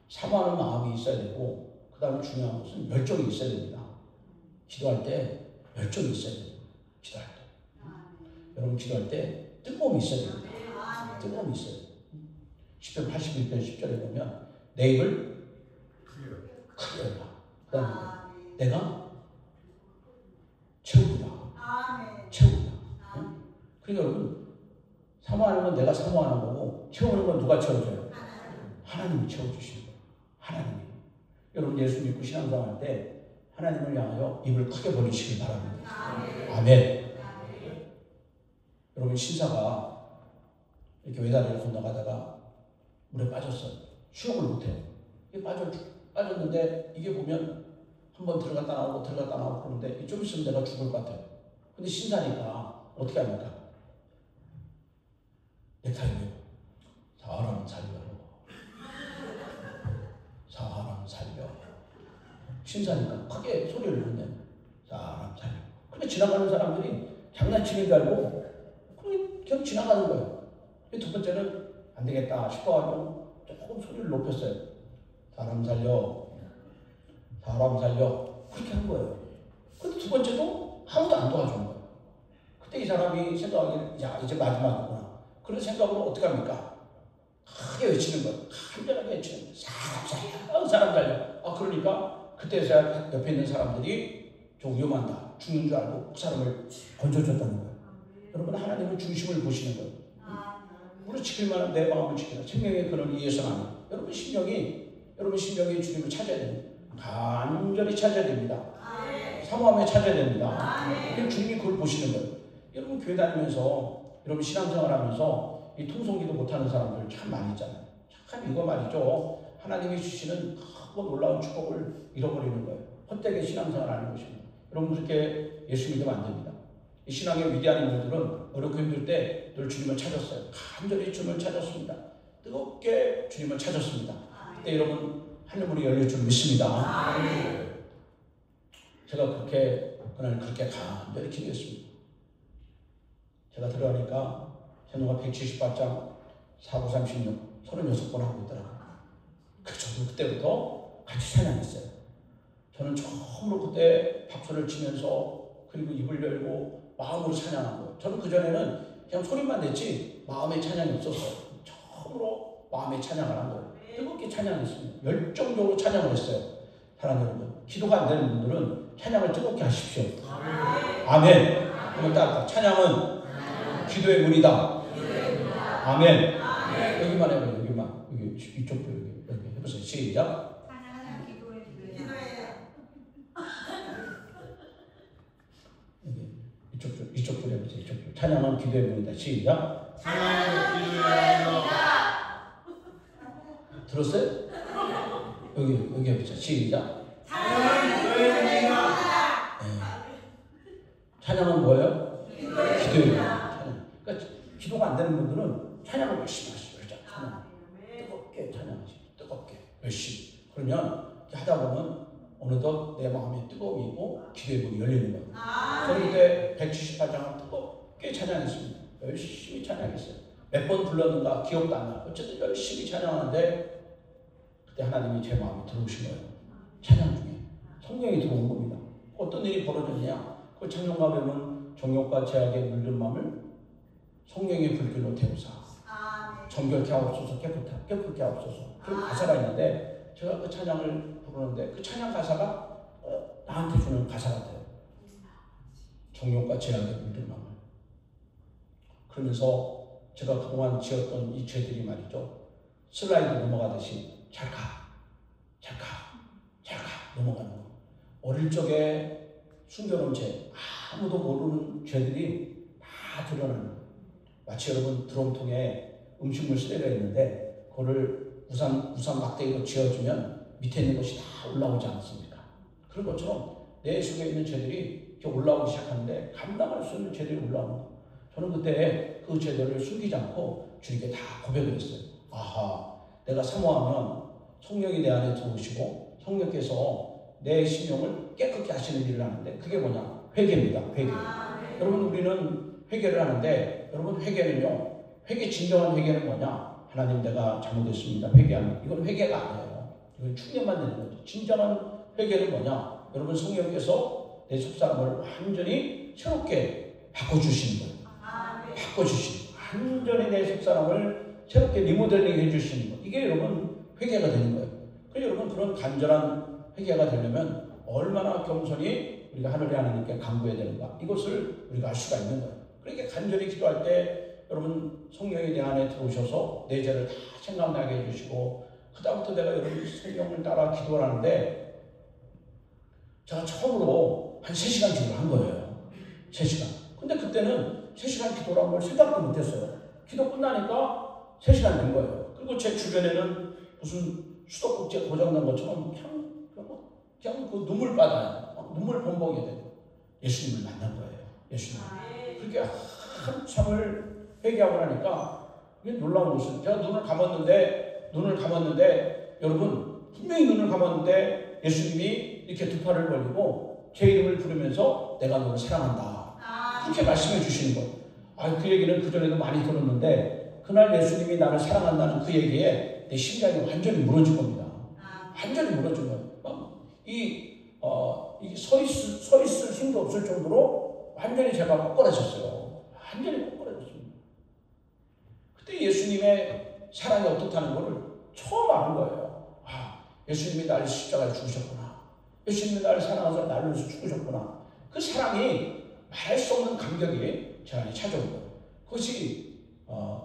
사모하는 마음이 있어야 되고 그 다음에 중요한 것은 열정이 있어야 됩니다. 기도할 때 열정이 있어야 됩니다. 기도할 때. 여러분 기도할 때 뜨거움이 있어야 됩니다. 뜨거움이 있어야 됩니다. 10편 81편 10절에 보면 내 입을 크게 열라. 그 다음에 내가 채우리라. 채우리라. 그러니까 여러분 사모하는 건 내가 사모하는 거고 채우는 건 누가 채워줘요? 하나님이 채워주시는 거예요. 하나님이. 여러분 예수 믿고 신앙생활 때 하나님을 향하여 입을 크게 벌리시길 바랍니다. 아멘. 여러분 신사가 이렇게 외다리를 건너가다가 물에 빠졌어요. 수영을 못해요. 이게 빠졌는데 이게 보면 한번 들어갔다 나오고 들어갔다 나오고 그러는데 좀 있으면 내가 죽을 것 같아요. 근데 신사니까 어떻게 합니까? 넥타이요. 사람 살려. 사람 살려. 신사니까 크게 소리를 내는 사람 살려. 근데 지나가는 사람들이 장난치는 줄 알고 그냥 지나가는 거예요. 두 번째는 안 되겠다 싶어가지고 조금 소리를 높였어요. 사람 살려. 사람 살려. 그렇게 한 거예요. 근데 두 번째도 아무도 안 도와주는 거예요. 그때 이 사람이 생각하기를 야 이제 마지막이구나. 그런 생각으로 어떻게 합니까? 크게 외치는 거예요. 간절하게 외치는 거예요. 사람 살려. 사람 살려. 그러니까 그때서야 옆에 있는 사람들이 좀 위험한다. 죽는 줄 알고 그 사람을 건져줬다는 거예요. 여러분 하나님은 중심을 보시는 거예요. 우리 지킬 만한 내 마음을 지키라. 생명의 근원을 위해서는 안 해요. 여러분 심령이 주님을 찾아야 됩니다. 간절히 찾아야 됩니다. 사모함에 찾아야 됩니다. 주님이 그걸 보시는 거예요. 여러분 교회 다니면서 여러분 신앙생활 하면서 이 통성기도 못하는 사람들 참 많이 있잖아요. 참 이거 말이죠. 하나님이 주시는 크고 놀라운 축복을 잃어버리는 거예요. 헛되게 신앙생활 하는 것입니다. 여러분 그렇게 예수 믿으면 안 됩니다. 이 신앙의 위대한 인물들은 어렵고 힘들 때 늘 주님을 찾았어요. 간절히 주님을 찾았습니다. 뜨겁게 주님을 찾았습니다. 그때 여러분 하늘문이 열릴 줄 믿습니다. 제가 그날 그렇게 간절히 기도했습니다. 제가 들어가니까 현호가 178장 4936 36번 하고 있더라고요. 저도 그때부터 같이 찬양했어요. 저는 처음으로 그때 박수를 치면서 그리고 입을 열고 마음으로 찬양한 거예요. 저는 그전에는 그냥 소리만 냈지 마음의 찬양이 없었어요. 처음으로 마음의 찬양을 한 거예요. 뜨겁게 찬양했습니다. 열정적으로 찬양을 했어요. 사랑하는 여러분, 기도가 안 되는 분들은 찬양을 뜨겁게 하십시오. 아멘. 한번 따라 찬양은 기도의 문이다. 아멘. 여기만 해봐요. 여기만. 여기 이쪽도 여기 해보세요. 시작. 찬양은 기도의 문이다. 이쪽도 해보세요. 이쪽도. 찬양은 기도의 문이다. 시작. 찬양은 기도의 문이다. 들었어요? 여기 해보세요. 시작. 찬양은 기도의 문이다. 찬양은 뭐예요? 기도의 문이다. 그러니까 기도가 안 되는 분들은 찬양을 열심히 하시죠. 찬양. 뜨겁게 찬양하시죠. 뜨겁게 열심히. 그러면 하다 보면 어느덧 내 마음이 뜨거움이고 기도의 문이 열리는 거예요. 저는 그때 178장을 뜨겁게 찬양했습니다. 열심히 찬양했어요. 몇 번 불렀는가 기억도 안 나요. 어쨌든 열심히 찬양하는데 그때 하나님이 제 마음에 들어오신 거예요. 찬양 중에 성령이 들어온 겁니다. 어떤 일이 벌어졌냐? 그 찬송가 보면 정욕과 제약에 물든 마음을 성령의 불길로 태우사 정결케 하옵소서. 깨끗게 하옵소서. 그 가사가 있는데 제가 그 찬양을 부르는데 그 찬양 가사가 나한테 주는 가사 같아요. 정욕과 제약에 물든 마음을. 그러면서 제가 그동안 지었던 이 죄들이 말이죠. 슬라이드 넘어가듯이 찰칵 넘어가는 거. 어릴 적에 숨겨놓은 죄, 아무도 모르는 죄들이 다 드러나는 거예요. 마치 여러분 드럼통에 음식물 쓰레기가 있는데 그거를 우산 막대기로 지어주면 밑에 있는 것이 다 올라오지 않습니까? 그런 것처럼 내 속에 있는 죄들이 이렇게 올라오기 시작하는데 감당할 수 없는 죄들이 올라오는 거예요. 저는 그때 그 죄들을 숨기지 않고 주님께 다 고백을 했어요. 아하, 내가 사모하면 성령이 내 안에 들어오시고 성령께서 내 심령을 깨끗게 하시는 일을 하는데 그게 뭐냐? 회개입니다. 회개. 여러분 우리는 회개를 하는데 여러분 회개는요. 진정한 회개는 뭐냐? 하나님 내가 잘못했습니다. 회개하면 이건 회개가 아니에요. 이건 충격만 되는 거죠. 진정한 회개는 뭐냐? 여러분 성령께서 내 속사람을 완전히 새롭게 바꿔주시는 거예요. 완전히 내 속사람을 새롭게 리모델링 해주시는 거. 이게 여러분 회개가 되는 거예요. 그래서 여러분 그런 간절한 회개가 되려면 얼마나 겸손히 우리가 하늘의 하나님께 간구해야 되는가. 이것을 우리가 알 수가 있는 거예요. 그렇게 간절히 기도할 때 여러분 성령이 내 안에 들어오셔서 내 죄를 다 생각나게 해주시고 그다음부터 내가 여러분 성령을 따라 기도를 하는데 제가 처음으로 한 3시간 기도를 한 거예요. 3시간. 근데 그때는 3시간 기도라는 걸 생각도 못했어요. 기도 끝나니까 3시간 된 거예요. 그리고 제 주변에는 무슨 수도꼭지가 고장난 것처럼 그냥 그 눈물 받아요. 눈물 범벅이 돼요. 예수님을 만난 거예요. 예수님. 그렇게 한참을 회개하고 나니까 이게 놀라운 것은 제가 눈을 감았는데 여러분 분명히 눈을 감았는데 예수님이 이렇게 두 팔을 벌리고 제 이름을 부르면서 내가 너를 사랑한다. 그렇게 말씀해 주시는 거예요. 그 얘기는 그전에도 많이 들었는데 그날 예수님이 나를 사랑한다는 그 얘기에 내 심장이 완전히 무너진 겁니다. 완전히 무너진 거예요. 이게 서 있을 힘도 없을 정도로 완전히 제가 꼬꾸라졌어요. 완전히 꼬꾸라졌습니다. 그때 예수님의 사랑이 어떻다는 것을 처음 아는 거예요. 예수님이 나를 십자가에 죽으셨구나. 예수님이 나를 사랑해서 나를 위해서 죽으셨구나. 그 사랑이 말할 수 없는 감격이 제 안에 찾아온 거예요. 그것이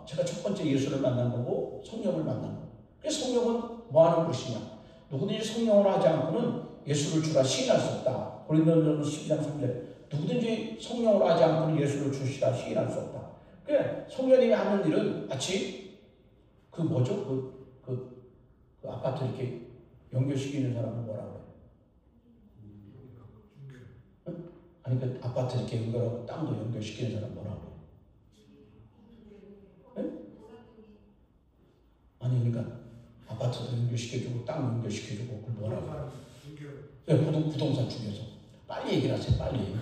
제가 첫 번째 예수를 만난 거고 성령을 만난 거예요. 그래서 성령은 뭐 하는 것이냐. 누구든지 성령으로 하지 않고는 예수를 주라 시인할 수 없다. 고린도전서 12장 3절. 누구든지 성령으로 하지 않고는 예수를 주시라 시인할 수 없다. 그래, 성령님이 하는 일은 마치 그 아파트 이렇게 연결시키는 사람은 뭐라고 해요? 응? 아니 그 아파트 이렇게 연결하고 땅도 연결시키는 사람 뭐라고 해요? 응? 아니 그러니까 아파트도 연결시켜주고 땅 연결시켜주고 그걸 뭐라고 해요? 네, 부동산 중개소. 빨리 얘기를 하세요. 빨리.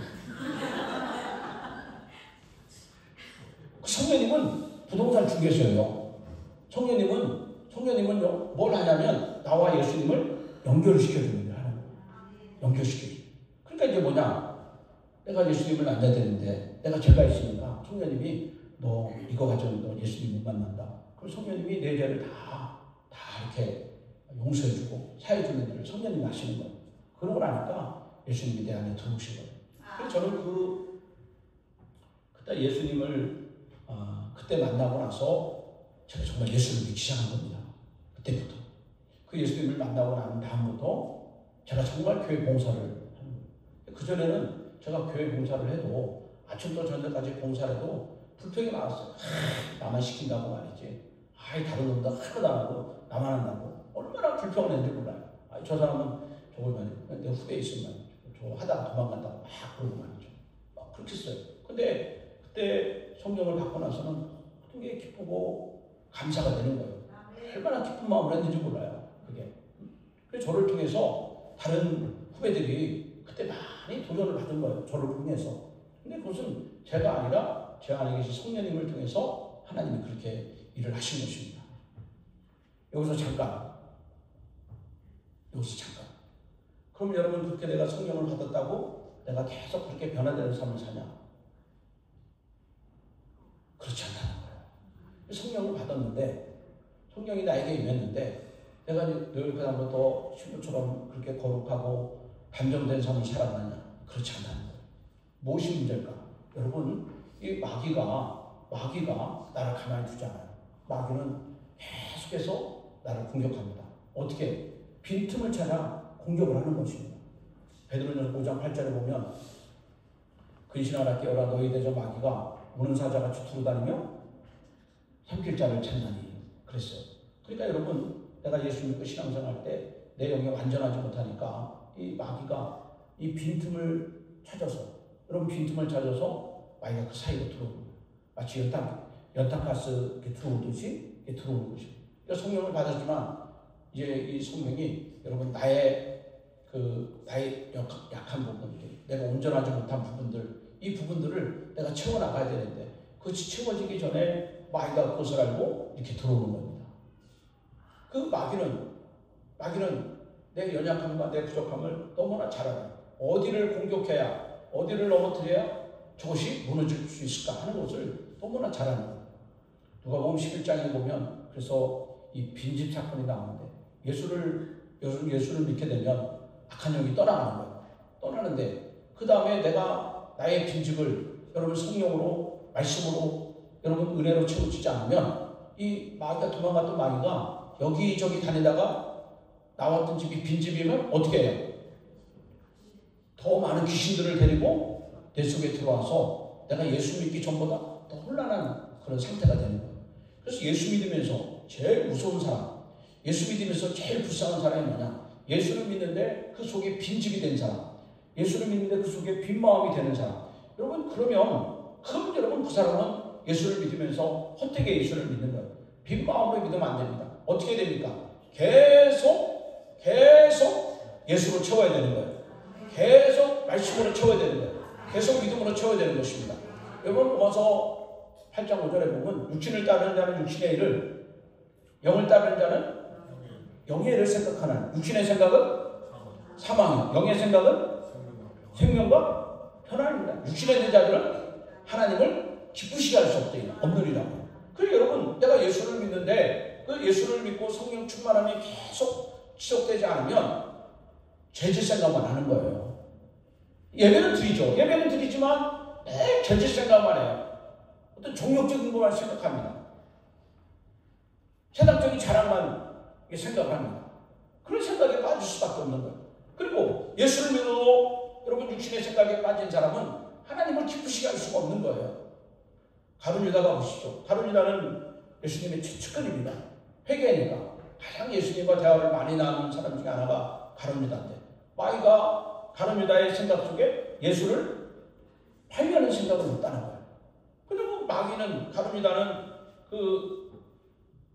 성령님은 부동산 중개소예요. 성령님은 뭘 하냐면 나와 예수님을 연결을 시켜주는 걸 하는 거예요. 연결시켜줘. 그러니까 이게 뭐냐? 내가 예수님을 만나야 되는데 내가 죄가 있으니까 성령님이 너 이거 가지고 너 예수님 못 만난다. 그럼 성령님이 내 죄를 다 이렇게 용서해주고 사해주는 일을 성령님이 하시는 거예요. 그런 걸 아니까 예수님이 내 안에 들어오신 거예요. 그래서 저는 그때 예수님을 그때 만나고 나서 제가 정말 예수를 믿기 시작한 겁니다. 그때부터. 그 예수님을 만나고 난 다음부터 제가 정말 교회 봉사를 하는 거예요. 그전에는 제가 교회 봉사를 해도 아침부터 저녁까지 봉사를 해도 불평이 많았어요. 나만 시킨다고 말이지. 다른 놈들 하나도 안 하고 나만 한다고. 얼마나 불평을 했는지 몰라요. 저 사람은 저걸 말이죠. 내 후배에 있으면 저 하다가 도망간다고 막 그러고 말이죠. 막 그렇게 했어요. 근데 그때 성령을 받고 나서는 되게 기쁘고 감사가 되는 거예요. 얼마나 기쁜 마음을 했는지 몰라요. 그게. 그래서 저를 통해서 다른 후배들이 그때 많이 도전을 받은 거예요. 저를 통해서. 근데 그것은 제가 아니라 제 안에 계신 성령님을 통해서 하나님이 그렇게 일을 하신 것입니다. 여기서 잠깐. 그럼 여러분 그렇게 내가 성령을 받았다고 내가 계속 그렇게 변화되는 삶을 사냐? 그렇지 않다는 거예요. 성령을 받았는데 성령이 나에게 임했는데 내가 늘 그다음부터 신부처럼 그렇게 거룩하고 단정된 삶을 살아가느냐? 그렇지 않다는 거예요. 무엇이 문제일까? 여러분 이 마귀가 나를 가만히 두지 않아요. 마귀는 계속해서 나를 공격합니다. 어떻게? 빈틈을 찾아 공격을 하는 것입니다. 베드로전서 5장 8절에 보면 근신하라 깨어라 너희 대적 마귀가 우는 사자같이 두루다니며 삼킬 자를 찾나니 그랬어요. 그러니까 여러분 내가 예수 믿고 신앙생활할 때 내 영이 완전하지 못하니까 이 마귀가 이 빈틈을 찾아서 마귀가 그 사이로 들어오는 거예요. 마치 연탄가스 이렇게 들어오듯이 이렇게 들어오는 것입니다. 그러니까 성령을 받았지만 이제 이 성령이 여러분 나의 약한 부분들, 내가 온전하지 못한 부분들, 이 부분들을 내가 채워나가야 되는데 그것이 채워지기 전에 마귀가 그것을 알고 이렇게 들어오는 겁니다. 그 마귀는 내 연약함과 내 부족함을 너무나 잘 알아요. 어디를 공격해야, 어디를 넘어뜨려야 저것이 무너질 수 있을까 하는 것을 너무나 잘 아는 거예요. 누가복음 11장에 보면 그래서 이 빈집 사건이 나오는데 예수를 믿게 되면 악한 영이 떠나가는 거예요. 떠나는데 그 다음에 내가 나의 빈집을 여러분 성령으로 말씀으로 여러분 은혜로 채워지지 않으면 이 마귀가 도망갔던 마귀가 여기저기 다니다가 나왔던 집이 빈집이면 어떻게 해요? 더 많은 귀신들을 데리고 내 속에 들어와서 내가 예수 믿기 전보다 더 혼란한 그런 상태가 되는 거예요. 그래서 예수 믿으면서 제일 무서운 사람, 예수 믿으면서 제일 불쌍한 사람이 뭐냐? 예수를 믿는데 그 속에 빈집이 된 사람, 예수를 믿는데 그 속에 빈 마음이 되는 사람. 여러분 그러면 그 사람은 예수를 믿으면서 헛되게 예수를 믿는 거예요. 빈 마음으로 믿으면 안 됩니다. 어떻게 됩니까? 계속 예수로 채워야 되는 거예요. 계속 말씀으로 채워야 되는 거예요. 계속 믿음으로 채워야 되는 것입니다. 여러분 로마서 8장 5절에 보면 육신을 따르는 자는 육신의 일을, 영을 따르는 자는 영의 일을 생각하는. 육신의 생각은 사망, 영의 생각은 생명과 편안입니다. 육신에 있는 자들은 하나님을 기쁘시게 할 수 없느니라고. 그래서 여러분, 내가 예수를 믿는데 그 예수를 믿고 성령 충만함이 계속 지속되지 않으면 죄질 생각만 하는 거예요. 예배는 드리죠. 예배는 드리지만 매일 죄질 생각만 해요. 어떤 종욕적인 것만 생각합니다. 세상적인 자랑만 생각합니다. 그런 생각에 빠질 수밖에 없는 거예요. 그리고 예수를 믿어도 여러분 육신의 생각에 빠진 사람은 하나님을 기쁘시게 할 수가 없는 거예요. 가룟 유다가 보시죠. 가룟 유다는 예수님의 측근입니다. 회개니까 가장 예수님과 대화를 많이 나누는 사람 중에 하나가 가룟 유다인데, 마귀가 가룟 유다의 생각 속에 예수를 팔려는 생각을 했다는 거예요. 그리고 마귀는, 가룟 유다는 그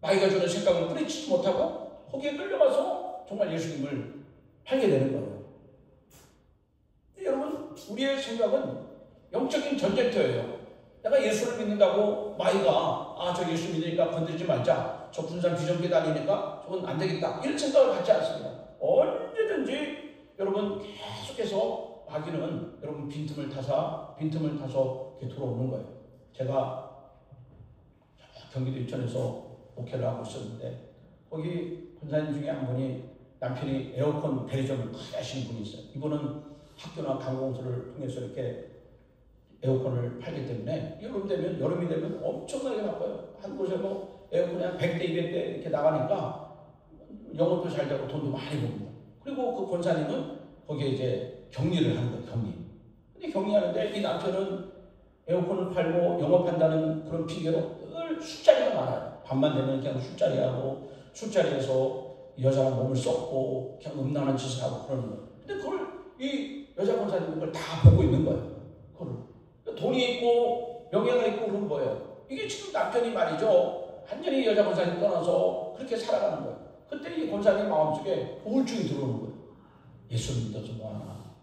마귀가 주는 생각을 뿌리치지 못하고 거기에 끌려가서 정말 예수님을 팔게 되는 거예요. 여러분, 우리의 생각은 영적인 전쟁터예요. 내가 예수를 믿는다고 마귀가 저 예수 믿으니까 건드리지 말자, 저 군산 비정규 다니니까 저건 안 되겠다, 이런 생각을 갖지 않습니다. 언제든지 여러분 계속해서 마귀는 여러분 빈틈을 타서 이렇게 들어오는 거예요. 제가 경기도 인천에서 목회를 하고 있었는데 거기 권사님 중에 한 분이 남편이 에어컨 대리점을 크게 하시는 분이 있어요. 이분은 학교나 관공서를 통해서 이렇게 에어컨을 팔기 때문에 여름이 되면 엄청나게 바빠요. 한 곳에 뭐 에어컨이 한 100대 200대 이렇게 나가니까 영업도 잘 되고 돈도 많이 벌니다. 그리고 그 권사님은 거기에 이제 격리를 하는 거예요. 근데 격리하는데 이 남편은 에어컨을 팔고 영업한다는 그런 핑계로 늘 술자리가 많아요. 밤만 되면 그냥 술자리하고, 술자리에서 여자가 몸을 썩고 그냥 음란한 짓을 하고 그러는 거예요. 근데 그걸 이 여자 권사님은 그걸 다 보고 있는 거예요. 돈이 있고 명예가 있고 그런 거예요. 이게 지금 남편이 말이죠, 완전히 여자 권사님 떠나서 그렇게 살아가는 거예요. 그때 이 권사님 마음속에 우울증이 들어오는 거예요. 예수를 믿어서 뭐하나,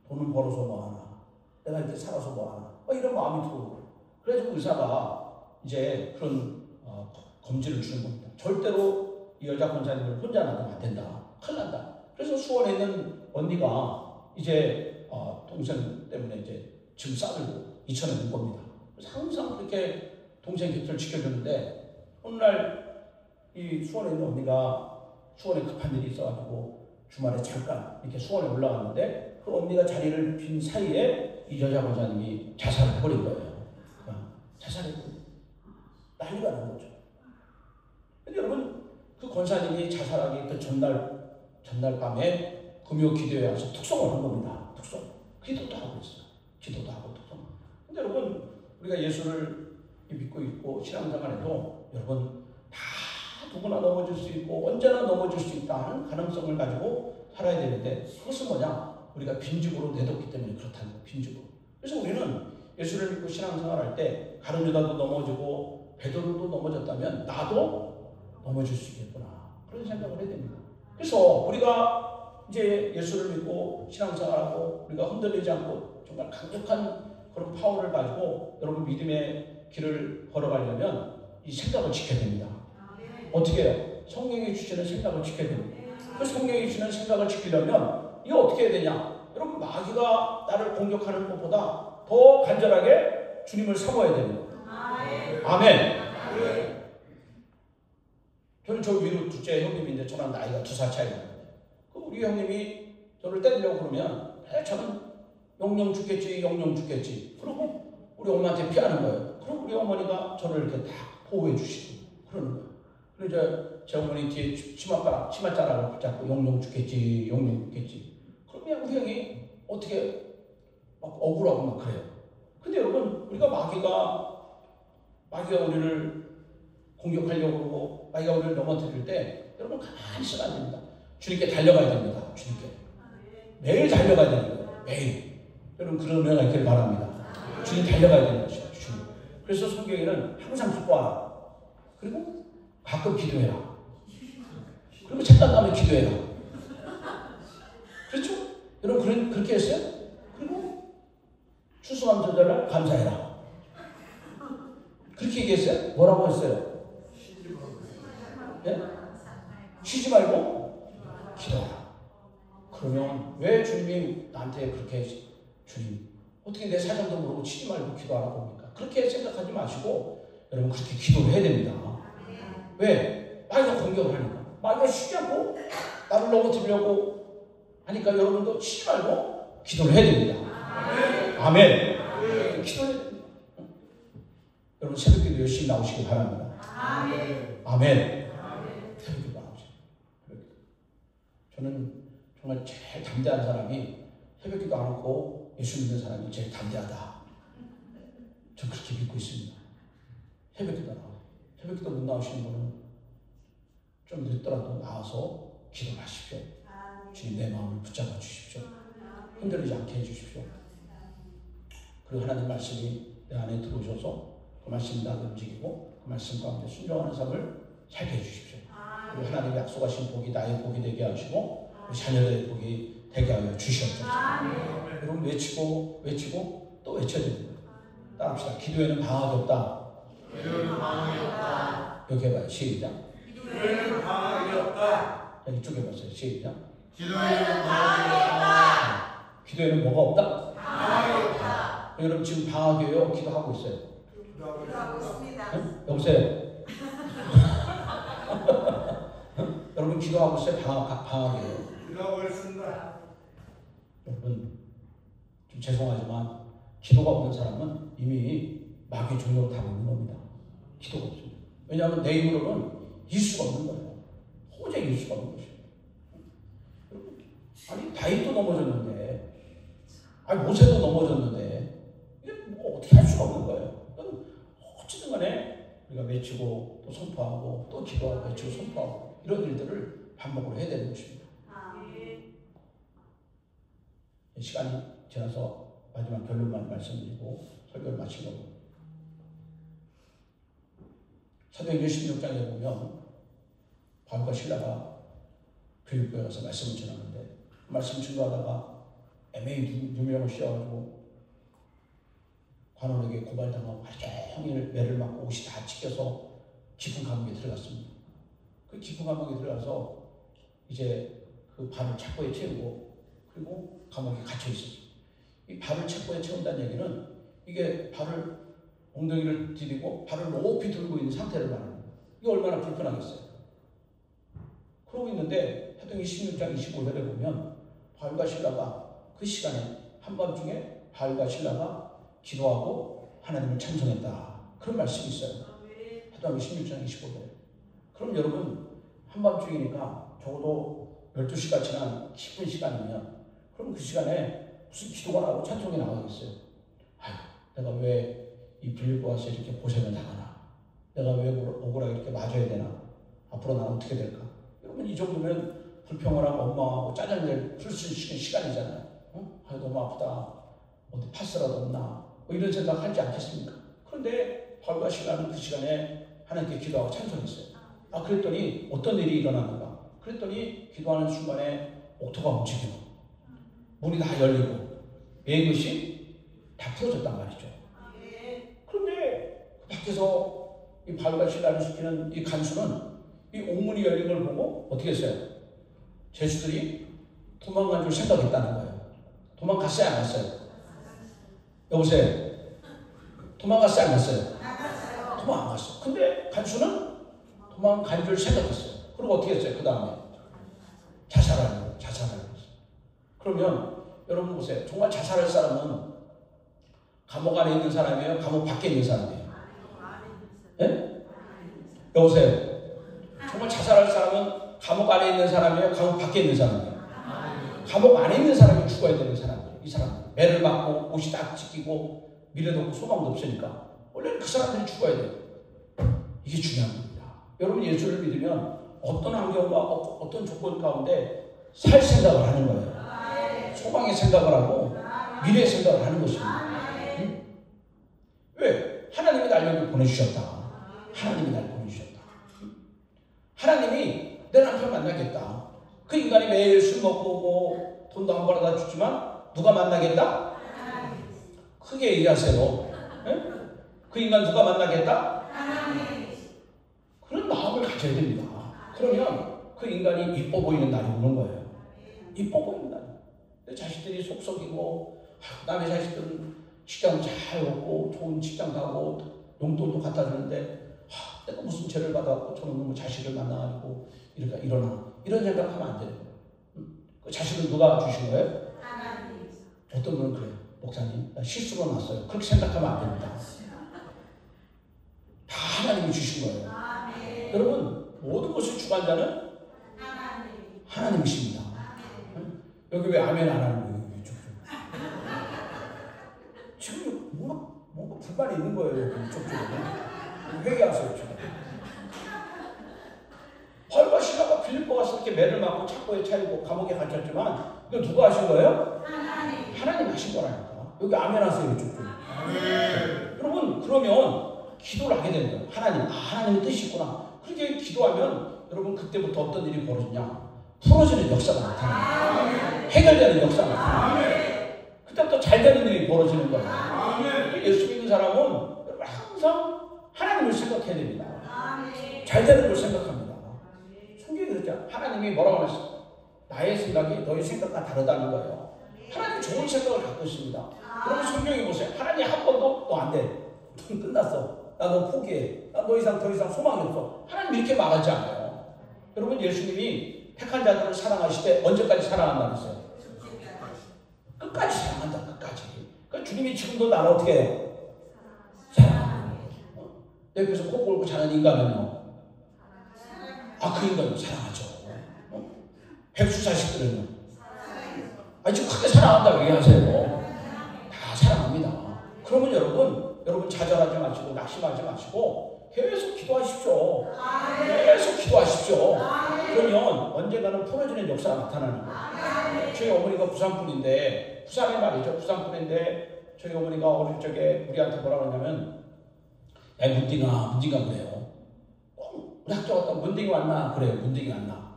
돈을 벌어서 뭐하나, 내가 이렇게 살아서 뭐하나, 이런 마음이 들어오는 거예요. 그래서 의사가 이제 그런 검진을 주는 겁니다. 절대로 이 여자 권사님을 혼자 놔두면 안 된다, 큰일 난다. 그래서 수원에 있는 언니가 이제 동생 때문에 이제 지금 싸들고 이천에 온 겁니다. 그래서 항상 그렇게 동생 곁을 지켜줬는데 어느 날 이 수원에 있는 언니가 수원에 급한 일이 있어가지고 주말에 잠깐 이렇게 수원에 올라갔는데 그 언니가 자리를 빈 사이에 이 여자 권사님이 자살을 해버린 거예요. 자살했고 난리가 난 거죠. 근데 여러분, 그 권사님이 자살하기 그 전날 밤에 금요 기도에 와서 특송을 한 겁니다. 특송. 기도도 하고 있어요. 기도도 하고 특송. 근데 여러분, 우리가 예수를 믿고 있고 신앙생활에도 여러분 다 누구나 넘어질 수 있고 언제나 넘어질 수 있다는 가능성을 가지고 살아야 되는데, 그것은 뭐냐? 우리가 빈집으로 내뒀기 때문에 그렇다는 거예요. 빈집으로. 그래서 우리는 예수를 믿고 신앙생활할 때 가룟 유다도 넘어지고 베드로도 넘어졌다면 나도 넘어질 수 있겠구나, 그런 생각을 해야 됩니다. 그래서 우리가 이제 예수를 믿고 신앙생활하고 우리가 흔들리지 않고 정말 강력한 그런 파워를 가지고 여러분 믿음의 길을 걸어가려면 이 생각을 지켜야 됩니다. 어떻게 해요? 성경이 주시는 생각을 지켜야 됩니다. 그 성경이 주시는 생각을 지키려면 이거 어떻게 해야 되냐? 여러분, 마귀가 나를 공격하는 것보다 더 간절하게 주님을 사모해야 됩니다. 아멘. 저는 저 위로 둘째 형님인데 저랑 나이가 2살 차이가 나는데 우리 형님이 저를 때리려고 그러면 저는 영영 죽겠지. 그러고 우리 엄마한테 피하는 거예요. 그럼 우리 어머니가 저를 이렇게 다 보호해 주시고 그러는 거예요. 그래서 제 어머니 뒤에 치맛자락을 붙잡고 영영 죽겠지. 그러면 우리 형이 어떻게 막 억울하고 막 그래요. 근데 여러분, 우리가 마귀가 우리를 공격하려고 그러고 마귀가 우리를 넘어뜨릴 때 여러분 가만히 있으면 안 됩니다. 주님께 달려가야 됩니다. 주님께 매일 달려가야 되는 거예요. 매일. 여러분 그런 은혜가 있기를 바랍니다. 주님 달려가야 되는 것이죠. 주님. 그래서 성경에는 항상 기뻐하라. 그리고 가끔 기도해라. 그리고 생각나면 기도해라. 그렇죠? 여러분 그렇게 했어요? 그리고 추수감사절날 감사해라. 그렇게 얘기했어요? 뭐라고 했어요? 네? 쉬지 말고 기도하라. 그러면 왜 주님이 나한테 그렇게 주님 어떻게 내 사정도 모르고 쉬지 말고 기도하라고 합니까? 그렇게 생각하지 마시고 여러분 그렇게 기도를 해야 됩니다. 왜? 마귀가 공격을 하니까. 마귀가 쉬지 않고 나를 넘어뜨리려고 하니까 여러분도 쉬지 말고 기도를 해야 됩니다. 아멘. 기도해야 됩니다. 여러분 새벽기도 열심히 나오시기 바랍니다. 아멘. 새벽기도 나오시고. 저는 정말 제일 담대한 사람이 새벽기도 안 하고 예수 믿는 사람이 제일 담대하다. 저 그렇게 믿고 있습니다. 새벽기도 나와요. 새벽기도 못 나오시는 분은 좀 늦더라도 나와서 기도를 하십시오. 주님 내 마음을 붙잡아 주십시오. 흔들리지 않게 해주십시오. 그리고 하나님 말씀이 내 안에 들어오셔서 그 말씀이 나를 움직이고 그 말씀 가운데 순종하는 삶을 살게 해주십시오. 그리고 하나님의 약속하신 복이 나의 복이 되게 하시고 우리 자녀들의 복이 되게 하여 주시옵소서. 여러분 외치고 또 외쳐야 됩니다. 따라합시다. 기도에는 방학이 없다. 기도에는 방학이 없다. 여기 해봐요. 시작. 기도에는 방학이 없다. 이쪽에 해보세요. 시작. 기도에는 방학이 없다. 기도에는 뭐가 없다? 방학이 없다. 여러분 지금 방학이에요? 기도하고 있어요? 기도하고 있습니다. 응? 여보세요? 여러분 기도하고 있어요? 방학이에요? 기도하고 있습니다. 여러분 좀 죄송하지만 기도가 없는 사람은 이미 마귀의 종로를 타고 있는 겁니다. 기도가 없습니다. 왜냐하면 내 힘으로는 이길 수가 없는 거예요. 도저히 이길 수가 없는 것이에요. 아니 다윗도 넘어졌는데 아니 모세도 넘어졌는데 이게 뭐 어떻게 할 수가 없는 거예요. 어찌든 간에 우리가 외치고 또 선포하고 또 기도하고 외치고 선포하고 이런 일들을 반복으로 해야 되는 것입니다. 시간이 지나서 마지막 결론만 말씀드리고 설교를 마치려고. 사도행전 16장에 보면 바울과 실라가 빌립보에 가서 말씀을 전하는데 말씀 증거하다가 애매히 누명을 씌워가지고 관원에게 고발당하고 하루 종일 매를 맞고 옷이 다 찢겨서 깊은 감옥에 들어갔습니다. 그 깊은 감옥에 들어가서 이제 그 발을 착고에 채우고 그리고 감옥에 갇혀 있었어요. 이 발을 착고에 채운다는 얘기는 이게 발을 엉덩이를 디디고 발을 높이 들고 있는 상태를 말하는 거예요. 이게 얼마나 불편하겠어요. 그러고 있는데 사도행전 16장 25절에 보면 바울과 실라가 그 시간에 한밤중에 바울과 실라가 기도하고 하나님을 찬송했다. 그런 말씀이 있어요. 사도행전 16장 25절에. 그럼 여러분 한밤중이니까 적어도 12시가 지난 깊은 시간이면 그럼 그 시간에 무슨 기도가 나오고 찬송이 나가겠어요. 아유, 내가 왜 이 빌립보 와서 이렇게 고생을 당하나? 내가 왜 억울하게 이렇게 맞아야 되나? 앞으로 나는 어떻게 될까? 여러분 이 정도면 불평을 하고 원망하고 짜증을 풀 수 있는 시간이잖아요. 아유 너무 아프다. 어디 파스라도 없나? 뭐 이런 생각 하지 않겠습니까? 그런데 바울과 실라는 그 시간에 하나님께 기도하고 찬송했어요. 그랬더니 어떤 일이 일어났는가? 그랬더니 기도하는 순간에 옥토가 움직이고 문이 다 열리고 매것이 다 풀어졌단 말이죠. 그런데 밖에서 이 바울과 실라를 시키는 이 간수는 이 옥문이 열린 걸 보고 어떻게 했어요? 죄수들이 도망간 줄 생각했다는 거예요. 도망갔어요? 안 갔어요? 여보세요? 도망갔어요? 안 갔어요? 도망 안 갔어요. 근데 간수는 도망간 줄 생각했어요. 그리고 어떻게 했어요? 그 다음에 자살하는 거예요. 자살하는 거예요. 그러면 여러분 보세요. 정말 자살할 사람은 감옥 안에 있는 사람이에요? 감옥 밖에 있는 사람이에요? 네? 여보세요? 정말 자살할 사람은 감옥 안에 있는 사람이에요? 감옥 밖에 있는 사람이에요? 감옥 안에 있는 사람이 죽어야 되는 사람이에요. 이 사람은 매를 맞고 옷이 딱 찢기고 미래도 없고 소망도 없으니까 원래는 그 사람들이 죽어야 돼요. 이게 중요한 겁니다. 여러분 예수를 믿으면 어떤 환경과 어떤 조건 가운데 살 생각을 하는 거예요. 소망의 생각을 하고 미래의 생각을 하는 것입니다. 왜? 하나님이 날 여기 보내주셨다. 하나님이 날 보내주셨다. 하나님이 내 남편 만나겠다. 그 인간이 매일 술 먹고 오고 돈도 안 벌어다 주지만 누가 만나겠다? 크게 얘기하세요. 네? 그 인간 누가 만나겠다? 그런 마음을 가져야 됩니다. 그러면 그 인간이 이뻐 보이는 날이 오는 거예요. 이뻐 보이는 날. 내 자식들이 속썩이고 남의 자식들은 직장 잘 얻고 좋은 직장 가고 용돈도 갖다 주는데 내가 무슨 죄를 받아갖고 저런 놈의 자식을 만나가지고 이러나 이런 생각하면 안 돼요. 그 자식은 누가 주신 거예요? 하나님. 어떤 분은 그래요. 목사님 나 실수로 났어요. 그렇게 생각하면 안 됩니다. 다 하나님이 주신 거예요. 아멘. 여러분 모든 것을 주관자는 하나님이십니다. 여기 왜 아멘 안 하는 거예요? 지금 뭔가 불만이 있는 거예요. 이쪽쪽에. 회개하세요. 지금. 바울과 시라가 빌립보 가서 이렇게 매를 맞고 착고에 차이고 감옥에 갇혔지만 이거 누가 하신 거예요? 하나님 하신 거라니까. 여기 아멘 하세요. 이쪽쪽에. 여러분 그러면 기도를 하게 되는 거예요. 하나님의 뜻이 있구나. 그렇게 기도하면 여러분 그때부터 어떤 일이 벌어지냐? 풀어지는 역사가 나타나요. 해결되는 역사가 나타나요. 그때부터 잘 되는 일이 벌어지는 거예요. 예수 믿는 사람은 여러분 항상 하나님을 생각해야 됩니다. 잘 되는 걸 생각합니다. 성경이 그랬죠. 하나님이 뭐라고 하셨어요? 나의 생각이 너의 생각과 다르다는 거예요. 하나님 좋은 생각을 갖고 있습니다. 그러면 성경에 보세요. 하나님 한 번도 너 안 돼. 끝났어. 나 너 포기해. 나 더 이상 소망이 없어. 하나님 이렇게 말하지 않아요. 여러분 예수님이 택한 자들을 사랑하실 때 언제까지 사랑한다고 했어요? 끝까지 사랑한다. 끝까지. 그러니까 주님이 지금도 나를 어떻게 해요? 사랑하는 거예요. 내 옆에서 코 골고 자는 인간은요. 그 인간은 사랑하죠. 백수 자식들은요. 지금 크게 사랑한다고 얘기하세요. 다 사랑합니다. 그러면 여러분 좌절하지 마시고 낙심하지 마시고 계속 기도하십시오. 계속 기도하십시오. 그러면 언젠가는 풀어지는 역사가 나타나는 거예요. 저희 어머니가 부산분인데 부산의 말이죠. 부산분인데 저희 어머니가 어릴 적에 우리한테 뭐라고 하냐면 야 문딩아 그래요. 우리 학교 갔다 문딩이 왔나? 그래요. 문딩이 왔나?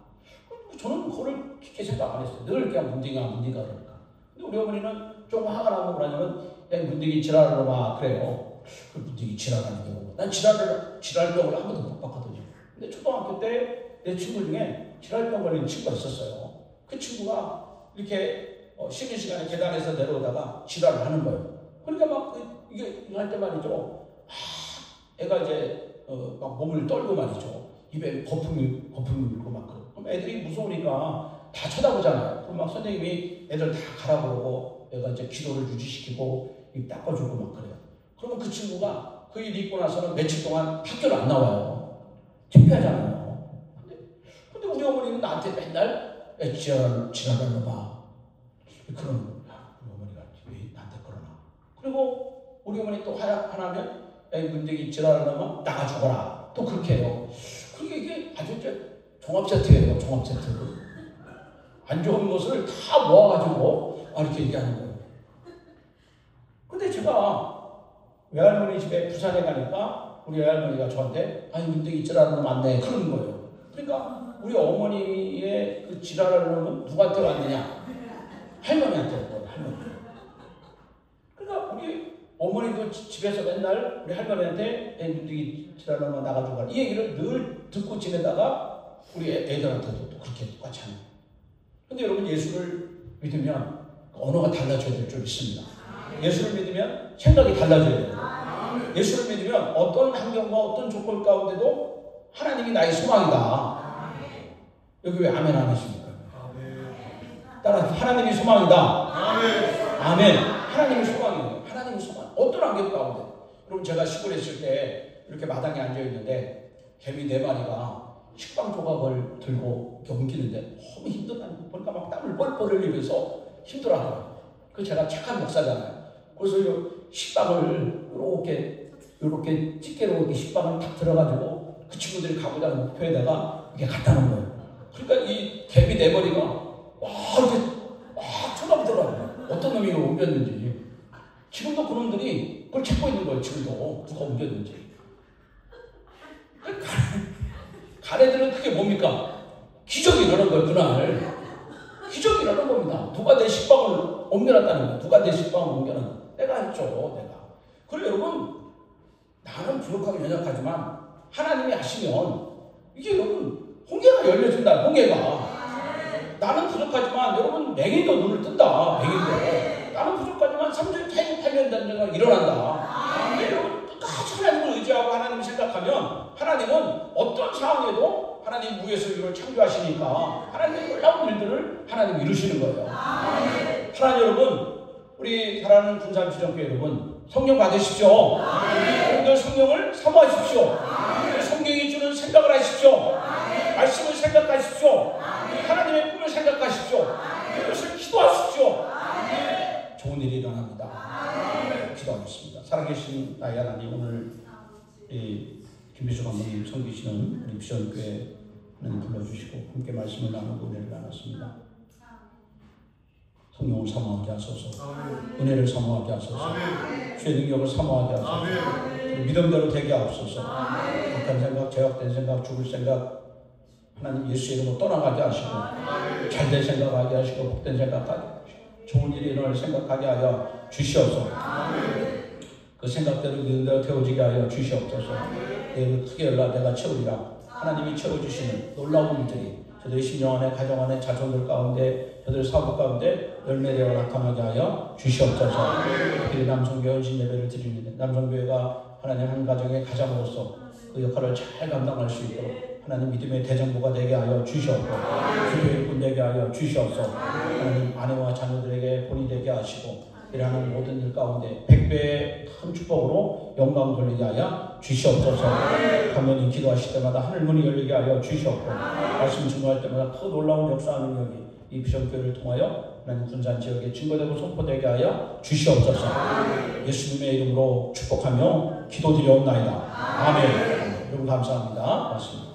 저는 그거를 깊게 생각 안 했어요. 늘 그냥 문딩아 그러니까. 근데 우리 어머니는 조금 화가 나면 뭐라냐면 야 문딩이 지랄하러 와 그래요. 그 문딩이 지랄하는 게 뭐고 난 지랄병을 한 번도 못 봤거든요. 근데 초등학교 때 내 친구 중에 지랄병 걸린 친구가 있었어요. 그 친구가 이렇게 쉬는 시간에 계단에서 내려오다가 지랄을 하는 거예요. 그러니까 막 이게 할 때 말이죠. 애가 이제 막 몸을 떨고 말이죠. 입에 거품이 물고 막 그럼 애들이 무서우니까 다 쳐다보잖아요. 그럼 막 선생님이 애들 다 가라 그러고 애가 이제 기도를 유지시키고 입 닦아주고 막 그래요. 그러면 그 친구가 그 일 있고 나서는 며칠 동안 학교를 안 나와요. 창피하잖아요. 근데 우리 어머니는 나한테 맨날 지랄하는 봐. 그런 우리 어머니가 왜 나한테 그러나. 그리고 우리 어머니 또 하나면 문제기 지랄하려면 나가 죽어라. 또 그렇게 해요. 그게 이게 아주 이제 종합세트예요. 종합세트. 안 좋은 것을 다 모아가지고 이렇게 얘기하는 거예요. 근데 제가 외할머니 집에 부산에 가니까 우리 외할머니가 저한테 문제기 지랄하는 놈 안 돼. 그러는 거예요. 그러니까 우리 어머니의 그 지랄하는 놈은 누구한테 왔느냐? 할머니한테 왔거든요. 할머니. 그러니까 우리 어머니도 집에서 맨날 우리 할머니한테 문득이 지랄하면 나가지고 가라. 이 얘기를 늘 듣고 지내다가 우리 애들한테도 또 그렇게 똑같이 하는 거예요. 근데 여러분 예수를 믿으면 언어가 달라져야 될 줄 믿습니다. 예수를 믿으면 생각이 달라져야 돼요. 예수를 믿으면 어떤 환경과 어떤 조건 가운데도 하나님이 나의 소망이다. 여기 왜 아멘 안 하십니까? 따라 하나님이 소망이다. 아멘. 하나님이 소망이에요. 하나님이 소망. 어떤 환경 가운데. 여러분 제가 시골에 있을 때 이렇게 마당에 앉아있는데 개미 4마리가 식빵 조각을 들고 옮기는데 너무 힘들다니까. 보니까 막 땀을 뻘뻘 흘리면서 힘들어하더라고요. 그 제가 착한 목사잖아요. 그래서 식빵을 이렇게 집게로 이렇게 식빵을 탁 들어가지고 그 친구들이 가고자 하는 목표에다가 이렇게 갖다 놓은 거예요. 그러니까 이 개미 4마리가 이렇게 쳐다보더라고요. 어떤 놈이 이걸 옮겼는지. 지금도 그놈들이 그걸 찾고 있는 거예요. 지금도 누가 옮겼는지. 가래들은 크게 못 일어나는 거예요. 그날 기적이 일어나는 겁니다. 누가 내 식빵을 옮겨놨다는 거예요. 누가 내 식빵을 옮겨놨는 거예요. 내가 했죠. 내가. 그리고 여러분 나는 부족하고 연약하지만 하나님이 하시면 이게 여러분 홍해가 열려준다. 홍해가. 나는 부족하지만 여러분 맹인도 눈을 뜬다. 맹인도. 나는 부족하지만 3년, 4년, 8년 전쟁가 일어난다. 근데 여러분 끝까지 하나님을 의지하고 하나님을 생각하면 하나님은 어떤 상황에도 하나님 위에서 이걸 창조하시니까 하나님의 놀라운 일들을 하나님 이루시는 거예요. 하나님 여러분, 우리 사랑하는 군산지정교회 여러분, 성령 받으십시오. 여러분들 성령을 사모하십시오. 성경이 주는 생각을 하십시오. 말씀을 생각하십시오. 하나님의 꿈을 생각하십시오. 이것을 기도하십시오. 좋은 일이 일어납니다. 기도하겠습니다. 살아계신 나의 하나님, 오늘 김비수 감독님 섬기시는 우리 비전교회 하나님 불러주시고 함께 말씀을 나누고 은혜를 나눴습니다. 성령을 사모하게 하소서. 은혜를 사모하게 하소서. 주의 능력을 사모하게 하소서. 믿음대로 되게 하옵소서. 악한 생각, 제약된 생각, 죽을 생각 하나님 예수의 이름으로 떠나가게 하시고 잘된 생각하게 하시고 복된 생각하게 하시고 좋은 일이 일어날 생각하게 하여 주시옵소서. 그 생각대로 믿음대로 태워지게 하여 주시옵소서. 내 크게 열라 내가 채우리라. 하나님이 채워주시는 놀라운 일들이 저들의 심령 안에 가정 안에 자손들 가운데 저들의 사업 가운데 열매되어 나타나게 하여 주시옵소서. 특히 남성교회 헌신 예배를 드리는데 남성교회가 하나님 한 가정의 가장으로서 그 역할을 잘 감당할 수 있도록 하나님 믿음의 대정부가 되게 하여 주시옵고 기도의 일꾼 되게 하여 주시옵소서. 하나님 아내와 자녀들에게 본이 되게 하시고 일하는 모든 일 가운데 100배의 큰 축복으로 영광 돌리게 하여 주시옵소서. 가면이 기도하실 때마다 하늘문이 열리게 하여 주시옵고 말씀 증거할 때마다 큰 놀라운 역사하는 능력이 이 비전교회를 통하여 하나님 군산 지역에 증거되고 선포되게 하여 주시옵소서. 예수님의 이름으로 축복하며 기도드리옵나이다. 아멘. 여러분 감사합니다. 고맙습니다.